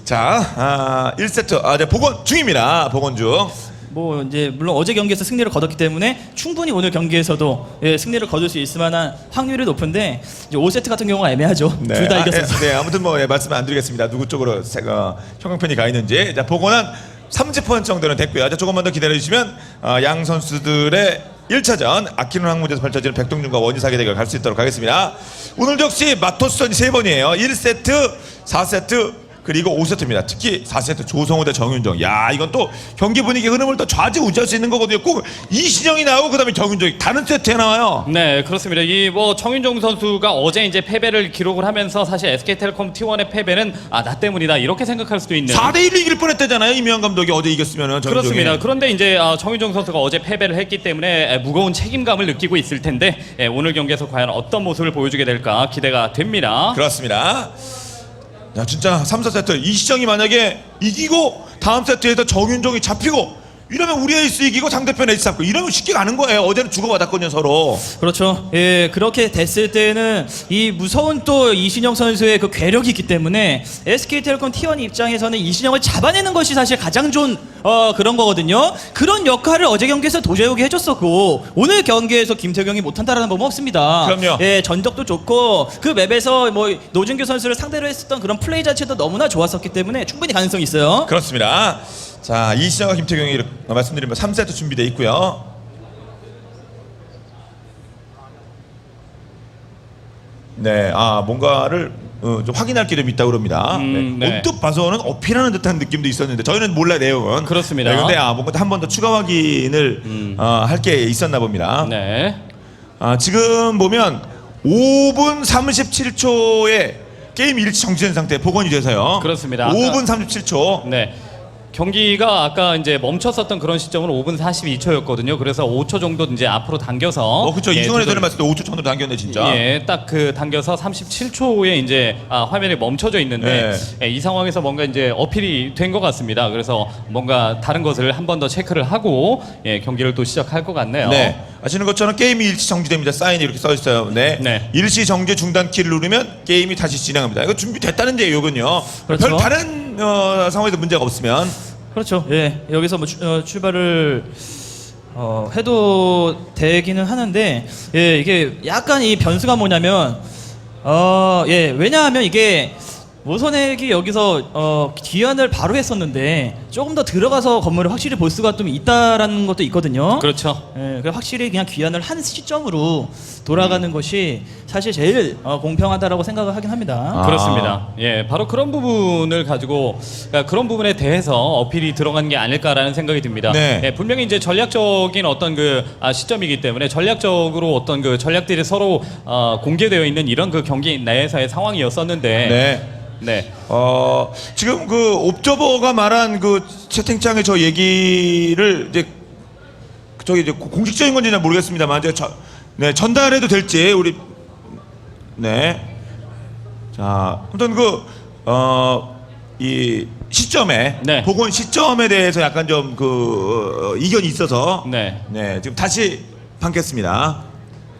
자, 1세트 이제 복원 중입니다. 복원 중. 뭐 이제 물론 어제 경기에서 승리를 거뒀기 때문에 충분히 오늘 경기에서도 승리를 거둘 수 있을 만한 확률이 높은데 이제 5세트 같은 경우가 애매하죠. 둘 다 이겼어요. 네, 아무튼 뭐 말씀 안 드리겠습니다. 누구 쪽으로 형광펜이 가 있는지. 자, 복원한 30% 정도는 됐고요. 자, 조금만 더 기다려 주시면 양 선수들의 1차전 아키노 항무제에서 펼쳐지는 백동준과 원희사기 대결 갈 수 있도록 하겠습니다. 오늘 역시 마토스전이 3번이에요. 1세트, 4세트 그리고 5세트입니다. 특히 4세트 조성호 대 정윤정. 야, 이건 또 경기 분위기 흐름을 또 좌지우지할 수 있는 거거든요. 꼭 이신영이 나오고 그다음에 정윤정이 다른 세트에 나와요. 네, 그렇습니다. 이 뭐 정윤종 선수가 어제 이제 패배를 기록을 하면서 사실 SK텔레콤 T1의 패배는 나 때문이다 이렇게 생각할 수도 있는. 4대1로 이길 뻔했다잖아요. 이명환 감독이 어제 이겼으면은 정윤정이. 그렇습니다. 그런데 이제 정윤종 선수가 어제 패배를 했기 때문에 무거운 책임감을 느끼고 있을 텐데 오늘 경기에서 과연 어떤 모습을 보여주게 될까 기대가 됩니다. 그렇습니다. 야, 진짜 3, 4세트 이시정이 만약에 이기고 다음 세트에서 정윤종이 잡히고 이러면 우리 에이스 이기고 상대편 에이스 잡고 이러면 쉽게 가는 거예요. 어제는 주고받았거든요 서로. 그렇죠. 예, 그렇게 됐을 때는 이 무서운 또 이신영 선수의 그 괴력이 있기 때문에 SK텔레콤 T1 입장에서는 이신영을 잡아내는 것이 사실 가장 좋은 그런 거거든요. 그런 역할을 어제 경기에서 도재욱이 해줬었고 오늘 경기에서 김태경이 못한다라는 법은 없습니다. 그럼요. 예, 전적도 좋고 그 맵에서 뭐 노준규 선수를 상대로 했었던 그런 플레이 자체도 너무나 좋았었기 때문에 충분히 가능성이 있어요. 그렇습니다. 자, 이시정과 김태경이 이렇게 말씀드리면 3세트 준비되어 있고요. 네, 뭔가를 좀 확인할 게 좀 있다고 그럽니다. 네. 네. 언뜻 봐서는 어필하는 듯한 느낌도 있었는데 저희는 몰라요 내용은. 그렇습니다. 네, 근데 뭔가 한 번 더 추가 확인을 할 게 있었나 봅니다. 네. 지금 보면 5분 37초에 게임 일치 정지된 상태 복원이 돼서요. 그렇습니다. 5분 37초. 네. 경기가 아까 이제 멈췄었던 그런 시점은 5분 42초였거든요. 그래서 5초 정도 이제 앞으로 당겨서 그렇죠. 이승원 해설이 말씀 때 5초 전으로 당겼네 진짜. 예, 딱 그 당겨서 37초에 이제 화면이 멈춰져 있는데 이 상황에서 뭔가 이제 어필이 된 것 같습니다. 그래서 뭔가 다른 것을 한 번 더 체크를 하고 경기를 또 시작할 것 같네요. 네. 아시는 것처럼 게임이 일시 정지됩니다. 사인이 이렇게 써 있어요. 네. 네. 일시 정지 중단 키를 누르면 게임이 다시 진행합니다. 이거 준비됐다는 얘기예요, 이건요. 그렇죠. 별 다른 상황에서 문제가 없으면. 그렇죠. 예, 여기서 뭐 출발을 해도 되기는 하는데 예, 이게 약간 이 변수가 뭐냐면 예, 왜냐하면 이게 모선액이 여기서 귀환을 바로 했었는데 조금 더 들어가서 건물을 확실히 볼 수가 좀 있다라는 것도 있거든요. 그렇죠. 예, 그 확실히 그냥 귀환을 한 시점으로 돌아가는 것이 사실 제일 공평하다라고 생각을 하긴 합니다. 그렇습니다. 예, 바로 그런 부분을 가지고 그러니까 그런 부분에 대해서 어필이 들어간 게 아닐까라는 생각이 듭니다. 네. 예, 분명히 이제 전략적인 어떤 그 시점이기 때문에 전략적으로 어떤 그 전략들이 서로 공개되어 있는 이런 그 경기 내에서의 상황이었었는데. 네. 네. 지금 그 옵저버가 말한 그 채팅창에 저 얘기를 이제 저기 이제 공식적인 건지는 모르겠습니다만 이제 네, 전달해도 될지 우리 네. 자, 아무튼 이 시점에 네. 복원 시점에 대해서 약간 좀 이견이 있어서 네. 네, 지금 다시 반겠습니다.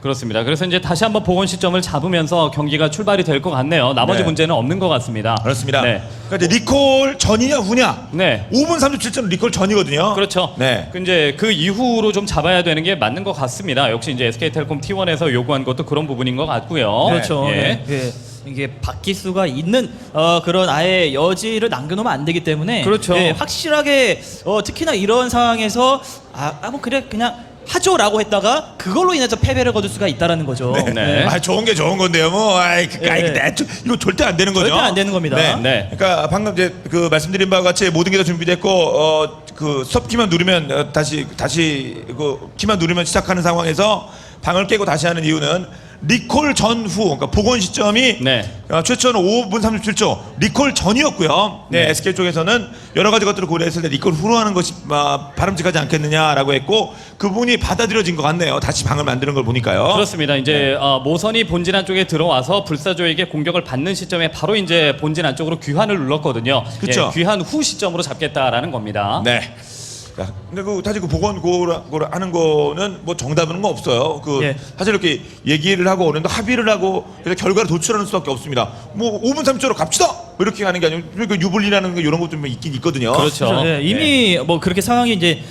그렇습니다. 그래서 이제 다시 한번 복원 시점을 잡으면서 경기가 출발이 될 것 같네요. 나머지 네. 문제는 없는 것 같습니다. 그렇습니다. 네. 그러니까 이제 리콜 전이냐 후냐. 네. 5분 37초 리콜 전이거든요. 그렇죠. 네. 이제 그 이후로 좀 잡아야 되는 게 맞는 것 같습니다. 역시 이제 SK텔레콤 T1에서 요구한 것도 그런 부분인 것 같고요. 그렇죠. 예. 네. 예. 이게 바뀔 수가 있는 그런 아예 여지를 남겨놓으면 안 되기 때문에 그렇죠. 예, 확실하게 특히나 이런 상황에서 뭐 그냥 하죠라고 했다가 그걸로 인해서 패배를 거둘 수가 있다라는 거죠. 네. 아, 좋은 게 좋은 건데요. 뭐, 이거 절대 안 되는 거죠. 절대 안 되는 겁니다. 네. 네. 그러니까 방금 이제 말씀드린 바와 같이 모든 게 다 준비됐고, 스톱 키만 누르면 다시 키만 누르면 시작하는 상황에서 방을 깨고 다시 하는 이유는 리콜 전후, 그러니까 복원 시점이 네. 최초는 5분 37초 리콜 전이었고요. 네, SK 쪽에서는 여러 가지 것들을 고려했을 때 리콜 후로 하는 것이 바람직하지 않겠느냐라고 했고 그 부분이 받아들여진 것 같네요. 다시 방을 만드는 걸 보니까요. 그렇습니다. 이제 모선이 본진 안쪽에 들어와서 불사조에게 공격을 받는 시점에 바로 이제 본진 안쪽으로 귀환을 눌렀거든요. 그쵸. 예, 귀환 후 시점으로 잡겠다라는 겁니다. 네. 자, 근데 사실 복원 하는 거는 뭐 정답은 뭐 없어요. 예. 사실 이렇게 얘기를 하고 어느 정도 합의를 하고 그래서 결과를 도출하는 수밖에 없습니다. 뭐 5분 3초로 갑시다. 뭐 이렇게 하는 게 아니고 유불리라는 거 이런 것도 있긴 있거든요. 그렇죠. 그렇죠. 예, 이미 뭐 그렇게 상황이 이제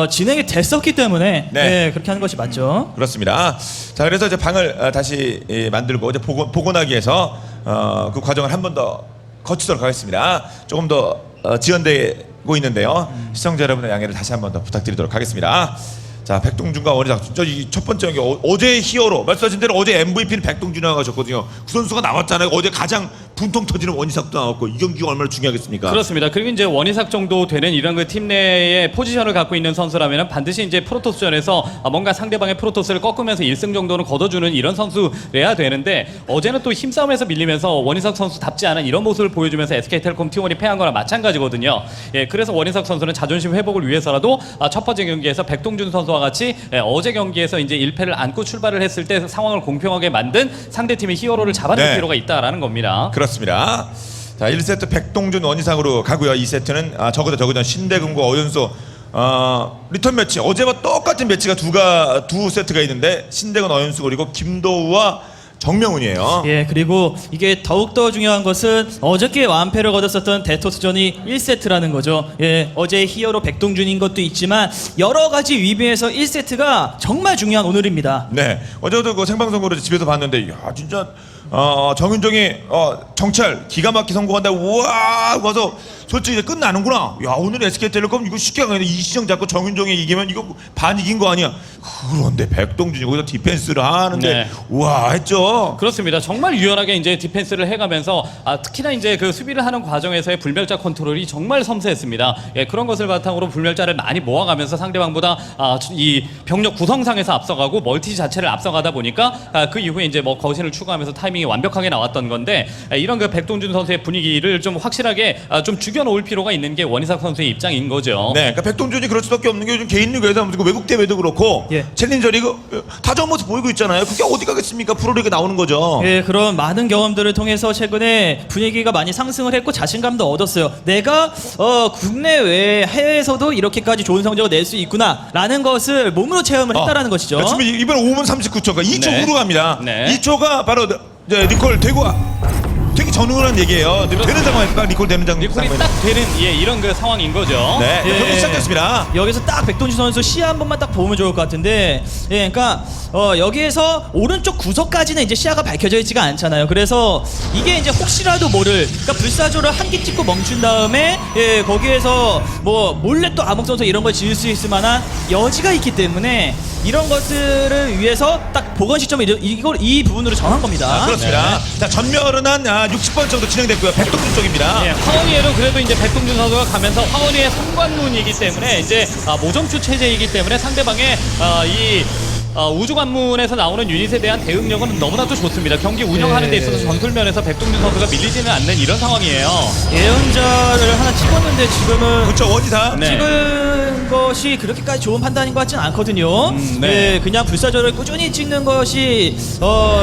진행이 됐었기 때문에 네. 그렇게 하는 것이 맞죠. 그렇습니다. 자, 그래서 이제 방을 다시 만들고 이제 복원하기 위해서 그 과정을 한 번 더 거치도록 하겠습니다. 조금 더 지연되고 있는데요. 시청자 여러분의 양해를 다시 한 번 더 부탁드리도록 하겠습니다. 자, 백동준과 원희삭 저이 첫 번째 경기 어제 히어로 말씀하신 대로 어제 MVP는 백동준이 나가셨거든요. 그 선수가 나왔잖아요. 어제 가장 분통 터지는 원희삭도 나왔고 이 경기가 얼마나 중요하겠습니까? 그렇습니다. 그리고 이제 원희삭 정도 되는 이런 그 팀 내의 포지션을 갖고 있는 선수라면 반드시 이제 프로토스전에서 뭔가 상대방의 프로토스를 꺾으면서 1승 정도는 거둬주는 이런 선수래야 되는데 어제는 또 힘싸움에서 밀리면서 원희삭 선수답지 않은 이런 모습을 보여주면서 SK텔레콤 T1이 패한 거나 마찬가지거든요. 예, 그래서 원희삭 선수는 자존심 회복을 위해서라도 첫 번째 경기에서 백동준 선수와 같이 어제 경기에서 이제 1패를 안고 출발을 했을 때 상황을 공평하게 만든 상대팀의 히어로를 잡아낼 네. 필요가 있다라는 겁니다. 그렇습니다. 자, 1세트 백동준 원희삭으로 가고요. 2세트는 저그전 신대금과 어윤수 리턴 매치 어제와 똑같은 매치가 두 세트가 있는데 신대근 어윤수 그리고 김도우와 정명훈이에요. 예, 그리고 이게 더욱더 중요한 것은 어저께 완패를 거뒀었던 대토스전이 1세트라는 거죠. 예, 어제 히어로 백동준인 것도 있지만 여러 가지 위비에서 1세트가 정말 중요한 오늘입니다. 네, 어제도 그 생방송으로 집에서 봤는데, 야 진짜 정윤정이 정찰 기가 막히게 성공한다고 우와 와서 솔직히 이제 끝나는구나. 야 오늘 SK텔레콤 이거 쉽게 가는데 이시정 잡고 정윤정이 이기면 이거 반 이긴 거 아니야? 그런데 백동준이 거기서 디펜스를 하는데 네. 우와 했죠. 그렇습니다. 정말 유연하게 이제 디펜스를 해가면서 특히나 이제 그 수비를 하는 과정에서의 불멸자 컨트롤이 정말 섬세했습니다. 예, 그런 것을 바탕으로 불멸자를 많이 모아가면서 상대방보다 이 병력 구성상에서 앞서가고 멀티 자체를 앞서가다 보니까 그 이후에 이제 뭐 거신을 추가하면서 타이밍이 완벽하게 나왔던 건데 이런 그 백동준 선수의 분위기를 좀 확실하게 좀 죽여놓을 필요가 있는 게 원희삭 선수의 입장인 거죠. 네, 그러니까 백동준이 그럴 수밖에 없는 게 요즘 개인 리그에서 외국 대회도 그렇고 예. 챌린저 리그 다 좋은 모습 보이고 있잖아요. 그게 어디 가겠습니까? 프로리그 나오는 거죠. 예, 그런 많은 경험들을 통해서 최근에 분위기가 많이 상승을 했고 자신감도 얻었어요. 내가 국내외 해외에서도 이렇게까지 좋은 성적을 낼 수 있구나라는 것을 몸으로 체험을 했다라는 것이죠. 지금 이번 5분 39초, 그러니까 2초 네. 후로 갑니다. 네. 2초가 바로 이제 리콜 되고 되게 전후한 얘기예요. 되는 상황이니까 리콜 되는 리콜이 딱 되는 이런 그 상황인 거죠. 네, 예. 경기 시작됐습니다. 여기서 딱 백동준 선수 시야 한 번만 딱 보면 좋을 것 같은데, 예, 그러니까 여기에서 오른쪽 구석까지는 이제 시야가 밝혀져 있지가 않잖아요. 그래서 이게 이제 혹시라도 모를, 그러니까 불사조를 한 개 찍고 멈춘 다음에 거기에서 뭐 몰래 또 암흑 선수 이런 걸 지을 수 있을 만한 여지가 있기 때문에 이런 것들을 위해서 딱 복원 시점을 이 부분으로 정한 겁니다. 그렇습니다. 자, 전멸은 한 60번 정도 진행됐고요. 백동준 쪽입니다. 예, 화원이에도 그래도 이제 백동준 선수가 가면서 화원이의 3관문이기 때문에 이제 모점추 체제이기 때문에 상대방의 이 우주관문에서 나오는 유닛에 대한 대응력은 너무나도 좋습니다. 경기 운영하는 데 있어서 전술면에서 백동준 선수가 밀리지는 않는 이런 상황이에요. 예언자를 하나 찍었는데 지금은 그렇죠. 원이상. 네. 찍은 것이 그렇게까지 좋은 판단인 것 같지는 않거든요. 네. 그냥 불사조를 꾸준히 찍는 것이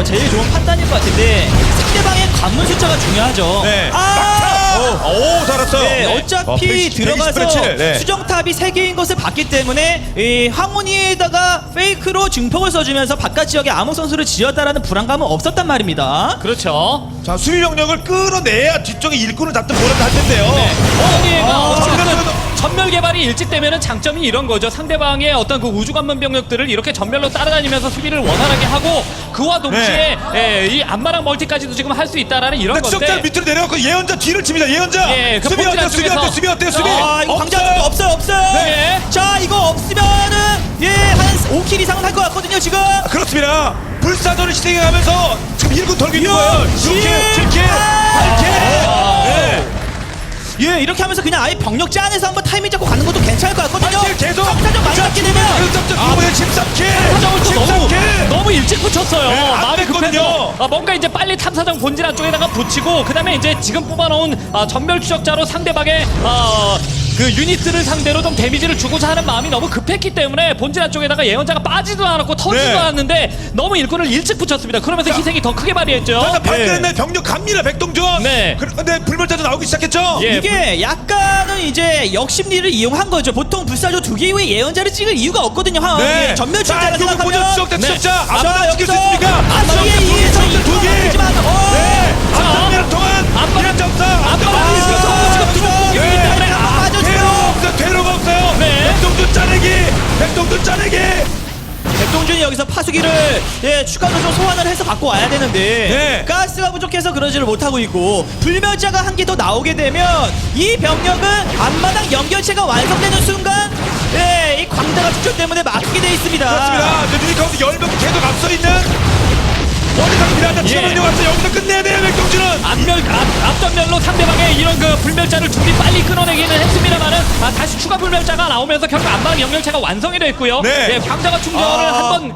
제일 좋은 판단일 것 같은데 상대방의 관문 숫자가 중요하죠. 네. 아! 오, 살았어요. 네, 네. 어차피 페이지, 들어가서 127, 네. 수정탑이 3개인 것을 봤기 때문에 이 황혼이에다가 페이크로 증폭을 써주면서 바깥 지역에 암흑 선수를 지었다라는 불안감은 없었단 말입니다. 그렇죠. 자, 수비 병력을 끌어내야 뒤쪽에 일꾼을 잡든 뭐라도 할 텐데요. 어머니가 어쨌든 그래도- 전멸 개발이 일찍 되면은 장점이 이런 거죠. 상대방의 어떤 그 우주관문 병력들을 이렇게 전멸로 따라다니면서 수비를 원활하게 하고 그와 동시에 이 안마랑 멀티까지도 지금 할 수 있다라는 이런 근데 추적자 건데. 밑으로 내려가고 예언자 뒤를 칩니다. 예언자. 예, 그 수비 본진 어때요? 수비 안쪽에서- 어때요? 수비 어때요? 수비. 아, 이거 광장 없어요. 네. 자, 이거 없으면은 한 5킬 이상은 할 것 같거든요, 지금. 그렇습니다. 불사조를 시행하면서 지금 일군 돌고 있는 육, 거예요. 6킬, 칠, 7킬, 8킬. 네. 예, 이렇게 하면서 그냥 아예 병력 짠에서 한번 타이밍 잡고 가는 것도 괜찮을 것 같거든요. 8킬 계속. 성타전 많이 맞게 되면 이번에 13킬. 탐사정을 또 13킬. 너무 일찍 붙였어요. 네, 안 마음이 됐거든요. 급해서 뭔가 이제 빨리 탐사정 본진 안쪽에다가 붙이고 그다음에 이제 지금 뽑아놓은 전멸 추적자로 상대방의 그 유닛들을 상대로 좀 데미지를 주고자 하는 마음이 너무 급했기 때문에 본진 안쪽에다가 예언자가 빠지도 않았고 터지도 네. 않았는데 너무 일꾼을 일찍 붙였습니다. 그러면서 희생이 더 크게 발휘했죠. 일단 발끈한 날 병력 갑니다. 백동준. 네. 근데 불멸자도 나오기 시작했죠. 예. 이게 약간은 이제 역심리를 이용한 거죠. 보통 불사조 2개 이후에 예언자를 찍을 이유가 없거든요. 네. 전멸 자, 출자를 이거 보죠. 생각하면 추적자, 네. 추적자. 자, 앞마당 지킬 수 여기서 있습니까? 앞마당에 두 개, 의해서 두 개. 이끌어내지만, 네. 자, 앞마당 동안 앞마당- 1.4. 앞마당 지금 두번 공격이기 네. 때문에 빠져줘요. 퇴로가 없어요. 네. 백동준 짜내기. 백동준 짜내기. 백동준이 여기서 파수기를 추가로 좀 소환을 해서 갖고 와야 되는데 네. 가스가 부족해서 그러지를 못하고 있고 불멸자가 한 개 더 나오게 되면 이 병력은 앞마당 연결체가 완성되는 순간 이 광자가 축전 때문에 막히게 돼 있습니다. 그렇습니다. 눈이 가운데 10명 계속 앞서 있는 원희상입니다. 지금 왔어. 여기서 끝내야 돼요. 백동준은. 앞전멸로 상대방의 이런 그 불멸자를 둘이 빨리 끊어내기는 했습니다만은 다시 추가 불멸자가 나오면서 결국 안마당 연결체가 완성이 됐고요. 네. 광자가 충전을 한번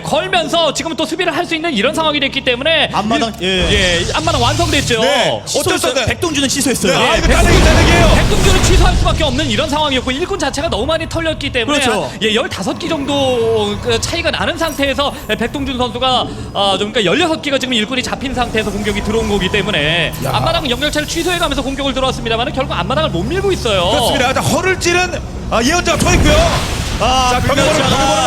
걸면서 지금 또 수비를 할 수 있는 이런 상황이 됐기 때문에 앞마당, 앞마당 완성됐죠. 네. 어쩔 수 없네. 백동준은 취소했어요. 네. 아, 이거 짜내기예요. 백동준은 취소할 수밖에 없는 이런 상황이었고 일군 자체가 너무 많이 털렸기 때문에 그렇죠. 15기 정도 그 차이가 나는 상태에서 백동준 선수가 좀 그러니까 16기가 지금 일군이 잡힌 상태에서 공격이 들어온 거기 때문에 앞마당 연결체를 취소해가면서 공격을 들어왔습니다만 결국 앞마당을 못 밀고 있어요. 그렇습니다. 자, 허를 찌른 예언자가 서 있고요. 자, 병력을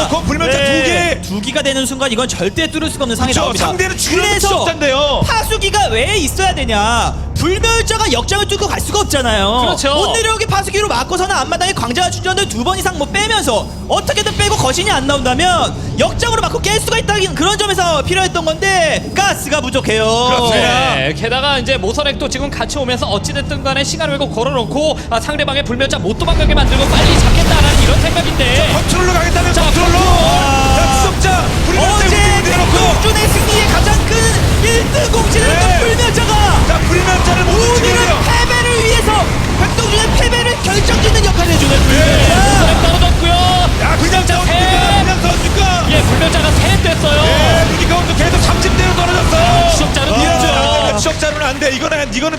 놓고 불멸자 두 개. 2기가 되는 순간 이건 절대 뚫을 수가 없는 상황이 그렇죠. 나옵니다. 상대는 주력이 그래서 추적자인데요. 파수기가 왜 있어야 되냐? 불멸자가 역장을 뚫고 갈 수가 없잖아요. 그렇죠. 못 내려오게 파수기로 막고서는 앞마당에 광자와 충전을 2번 이상 못 빼면서 어떻게든 빼고 거신이 안 나온다면 역장으로 막고 깰 수가 있다는 그런 점에서 필요했던 건데 가스가 부족해요. 그렇습니다. 네, 게다가 이제 모선액도 지금 같이 오면서 어찌됐든 간에 시간을 왜고 걸어놓고 상대방의 불멸자 못 도망가게 만들고 빨리 잡겠다라는 이런 생각인데 컨트롤로 가겠다면 자, 컨트롤로. 자, 추적자. 불멸자 어제 우측에 내려놓고. 백동준의 승리의 가장 큰 1등 공신을 네. 했던 불멸자가 자, 불멸자를 못 오늘은 움직이고요. 패배를 위해서 백동준의 패배를 결정짓는 역할을 해주는 모선액 떨어졌고요. 야, 그냥 싸웁니까? 그냥 싸웁니까? 예, 불멸자가 셋 됐어요. 네, 눈이 가운데 계속 30대로 떨어졌어. 추적자는 아, 늦죠. 추적자는 안 돼. 이거는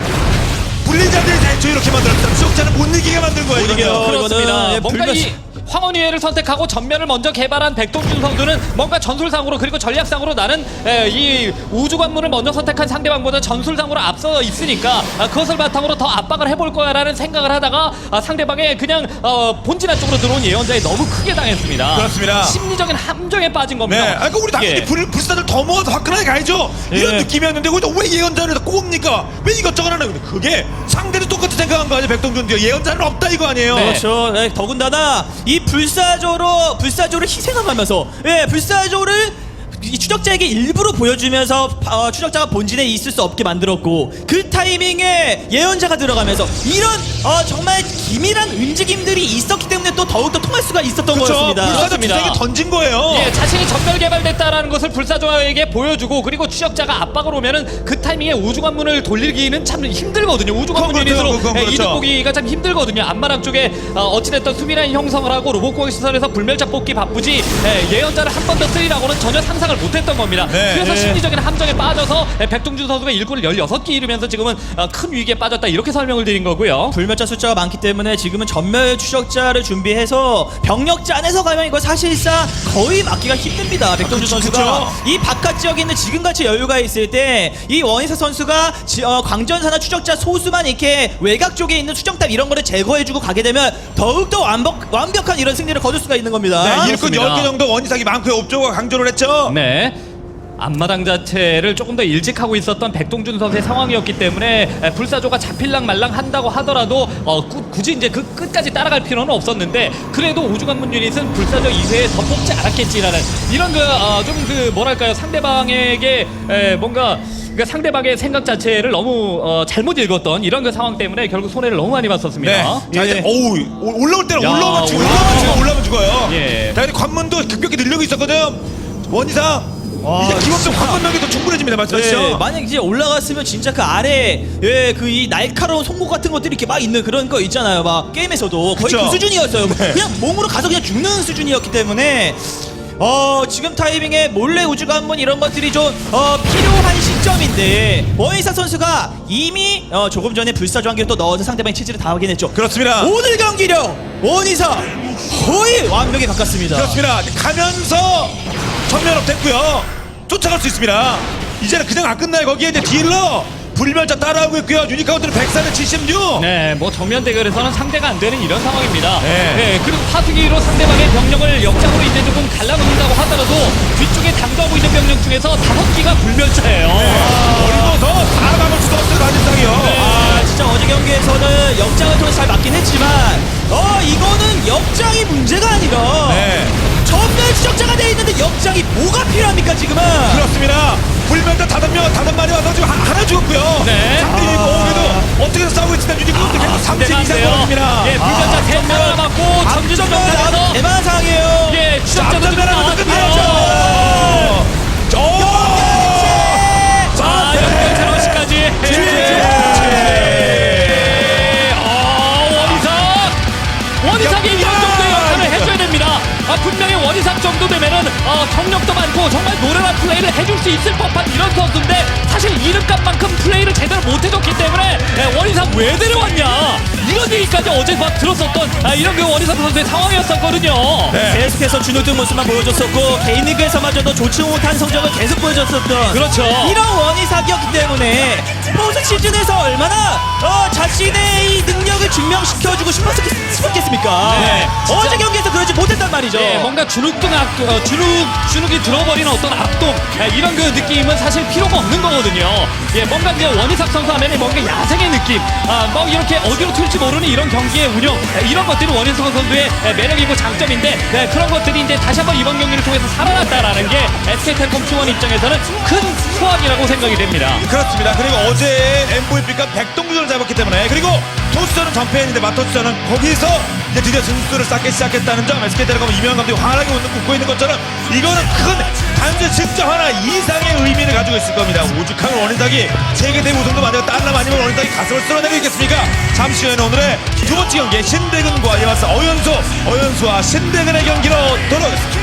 불리자들이 대초 이렇게 만들었다. 추적자는 못 이기게 만든 거야. 못 이거는. 이겨요. 그렇습니다. 이거는, 예, 뭔가 불멸- 이 황혼위해를 선택하고 전면을 먼저 개발한 백동준 선수는 뭔가 전술상으로 그리고 전략상으로 나는 이 우주관문을 먼저 선택한 상대방보다 전술상으로 앞서 있으니까 그것을 바탕으로 더 압박을 해볼 거야라는 생각을 하다가 상대방의 그냥 본진 안쪽으로 들어온 예언자에 너무 크게 당했습니다. 그렇습니다. 심리적인 함정에 빠진 네, 겁니다. 그러니까 우리 당연히 예. 불사들 더 모아서 화끈하게 가야죠. 이런 예. 느낌이었는데 거기다 왜 예언자를 꼽습니까? 왜 이것저것 하는 거예요? 그게 상대도 똑같이 생각한 거 아니에요, 백동준도. 예언자는 없다 이거 아니에요. 네. 그렇죠. 더군다나 이 불사조를 희생하면서 불사조를 이 추적자에게 일부러 보여주면서 추적자가 본진에 있을 수 없게 만들었고 그 타이밍에 예언자가 들어가면서 이런 정말 기밀한 움직임들이 있었기 때문에 또 또 더욱더 통할 수가 있었던 그렇죠. 거였습니다. 불사조 그렇습니다. 두세개 던진 거예요. 예, 자신이 전멸 개발됐다라는 것을 불사조에게 보여주고 그리고 추적자가 압박을 오면은 그 타이밍에 우주관문을 돌리기는 참 힘들거든요. 우주관문 그건 유닛으로 그렇죠. 그건 이득 그렇죠. 보기가 참 힘들거든요. 앞마당 쪽에 어찌됐든 수비라인 형성을 하고 로봇공격 시설에서 불멸자 뽑기 바쁘지 예언자를 한 번 더 쓰리라고는 전혀 상상을 못했던 겁니다. 네. 그래서 네. 심리적인 함정에 빠져서 백동준 선수가 일꾼을 16개 잃으면서 지금은 큰 위기에 빠졌다 이렇게 설명을 드린 거고요. 불멸자 숫자가 많기 때문에 지금은 전멸 추적자를 준비해서 병력 짠에서 가면 이거 사실상 거의 막기가 힘듭니다. 백동준 그쵸, 선수가 그쵸. 이 바깥 지역에 있는 지금같이 여유가 있을 때 이 원희사 선수가 광전사나 추적자 소수만 이렇게 외곽 쪽에 있는 수정탑 이런 거를 제거해주고 가게 되면 더욱더 완벽한 이런 승리를 거둘 수가 있는 겁니다. 네, 일꾼 그렇습니다. 10개 정도 원희삭이 많고요. 옵저가 강조를 했죠. 네. 앞마당 자체를 조금 더 일찍 하고 있었던 백동준 선수의 상황이었기 때문에 불사조가 잡힐랑 말랑 한다고 하더라도 굳이 이제 그 끝까지 따라갈 필요는 없었는데 그래도 우주관문 유닛은 불사조 이외에 더 뽑지 않았겠지라는 이런 뭐랄까요 상대방에게 뭔가 그러니까 상대방의 생각 자체를 너무 잘못 읽었던 이런 그 상황 때문에 결국 손해를 너무 많이 봤었습니다. 네. 자, 이제 올라올 때는 야, 올라오면 죽어요. 예. 자, 근데 관문도 급격히 늘리고 있었거든요. 원희삭. 이제 기본적 관문 명이 더 충분해집니다. 말씀하시죠. 네, 만약 이제 올라갔으면 진짜 그 아래 그 이 날카로운 송곳 같은 것들이 이렇게 막 있는 그런 거 있잖아요. 막 게임에서도 거의 그쵸. 그 수준이었어요. 네. 그냥 몸으로 가서 그냥 죽는 수준이었기 때문에 지금 타이밍에 몰래 우주관문 이런 것들이 좀 필요한 시점인데 원희사 선수가 이미 조금 전에 불사조 한 개를 또 넣어서 상대방의 체질을 다 확인했죠. 그렇습니다. 오늘 경기력 원희사 거의 완벽에 가깝습니다. 그렇습니다. 가면서 전면업 됐고요. 쫓아갈 수 있습니다. 이제는 그냥 안 끝나요. 거기에 이제 딜러 불멸자 따라오고 있고요. 유니카운트는 104대 76. 네, 뭐 정면 대결에서는 상대가 안 되는 이런 상황입니다. 네. 그리고 파수기로 상대방의 병력을 역장으로 이제 조금 갈라놓는다고 하더라도 뒤쪽에 당도하고 있는 병력 중에서 5기가 불멸자예요. 그리고 더 막을 수도 없어요. 사실상이요. 진짜 어제 경기에서는 역장을 통해서 잘 맞긴 했지만 이거는 역장이 문제가 아니라 네. 전멸 추적자가 돼 있는데 역장이 뭐가 필요합니까 지금은? 그렇습니다. 불멸자 5마리 와서 지금 하나 죽었고요. 네. 상대 유니카운트도 어떻게 싸우고 있으면 유니카운트 계속 30 이상 벌어집니다. 예, 불멸자 3명 맞고 전진전면에서 대만 상황이에요. 예, 추적자도 지금 앞전면하면 나왔고요. 끝나야죠. 자, 연결 테러시까지. 원희삭이 이런 정도의 역할을 해줘야 됩니다. 분명히 원희삭 정도 되면은 경력도 많고 정말 노련한 플레이를 해줄 수 있을 법한 이런 선수인데 사실 이름값만큼 플레이를 제대로 못 해줬기 때문에 원희삭 왜 데려왔냐 이런 얘기까지 어제 막 들었었던 이런 그 원희삭 선수의 상황이었었거든요. 네. 계속해서 주눅든 모습만 보여줬었고 개인 리그에서마저도 좋지 못한 성적을 계속 보여줬었던 그렇죠. 이런 원희삭이었기 때문에 포스트 시즌에서 얼마나 자신의 이 능력을 증명시켜주고 싶었겠습니까? 네, 진짜. 어제 경기에서 그러지 못했단 말이죠. 예, 뭔가 주눅이 들어버리는 어떤 압동 이런 그 느낌은 사실 필요가 없는 거거든요. 예, 뭔가 이제 원희삭 선수 하면 뭔가 야생의 느낌, 뭐 이렇게 어디로 튈지 모르는 이런 경기의 운영 이런 것들이 원희삭 선수의 매력이고 장점인데 그런 것들이 이제 다시 한번 이번 경기를 통해서 살아났다라는 게 SK텔레콤 T1 입장에서는 큰 소확이라고 생각이 됩니다. 그렇습니다. 그리고 어제 MVP가 백동준을 잡았기 때문에 그리고 토스전은 전패했는데 마토스전은 거기서 이제 드디어 승수를 쌓기 시작했다는 점 SK텔레콤 이명환 감독이 환하게 웃고 있는 것처럼 이거는 큰 단지 득점 하나 이상의 의미를 가지고 있을 겁니다. 오죽하면 원희삭이 세계대회 우승도 만들고 딸람 아니면 원희삭이 가슴을 쓸어내고 있겠습니까? 잠시 후에는 오늘의 두 번째 경기 신대근과 이에 맞서 어연수와 신대근의 경기로 돌아오겠습니다.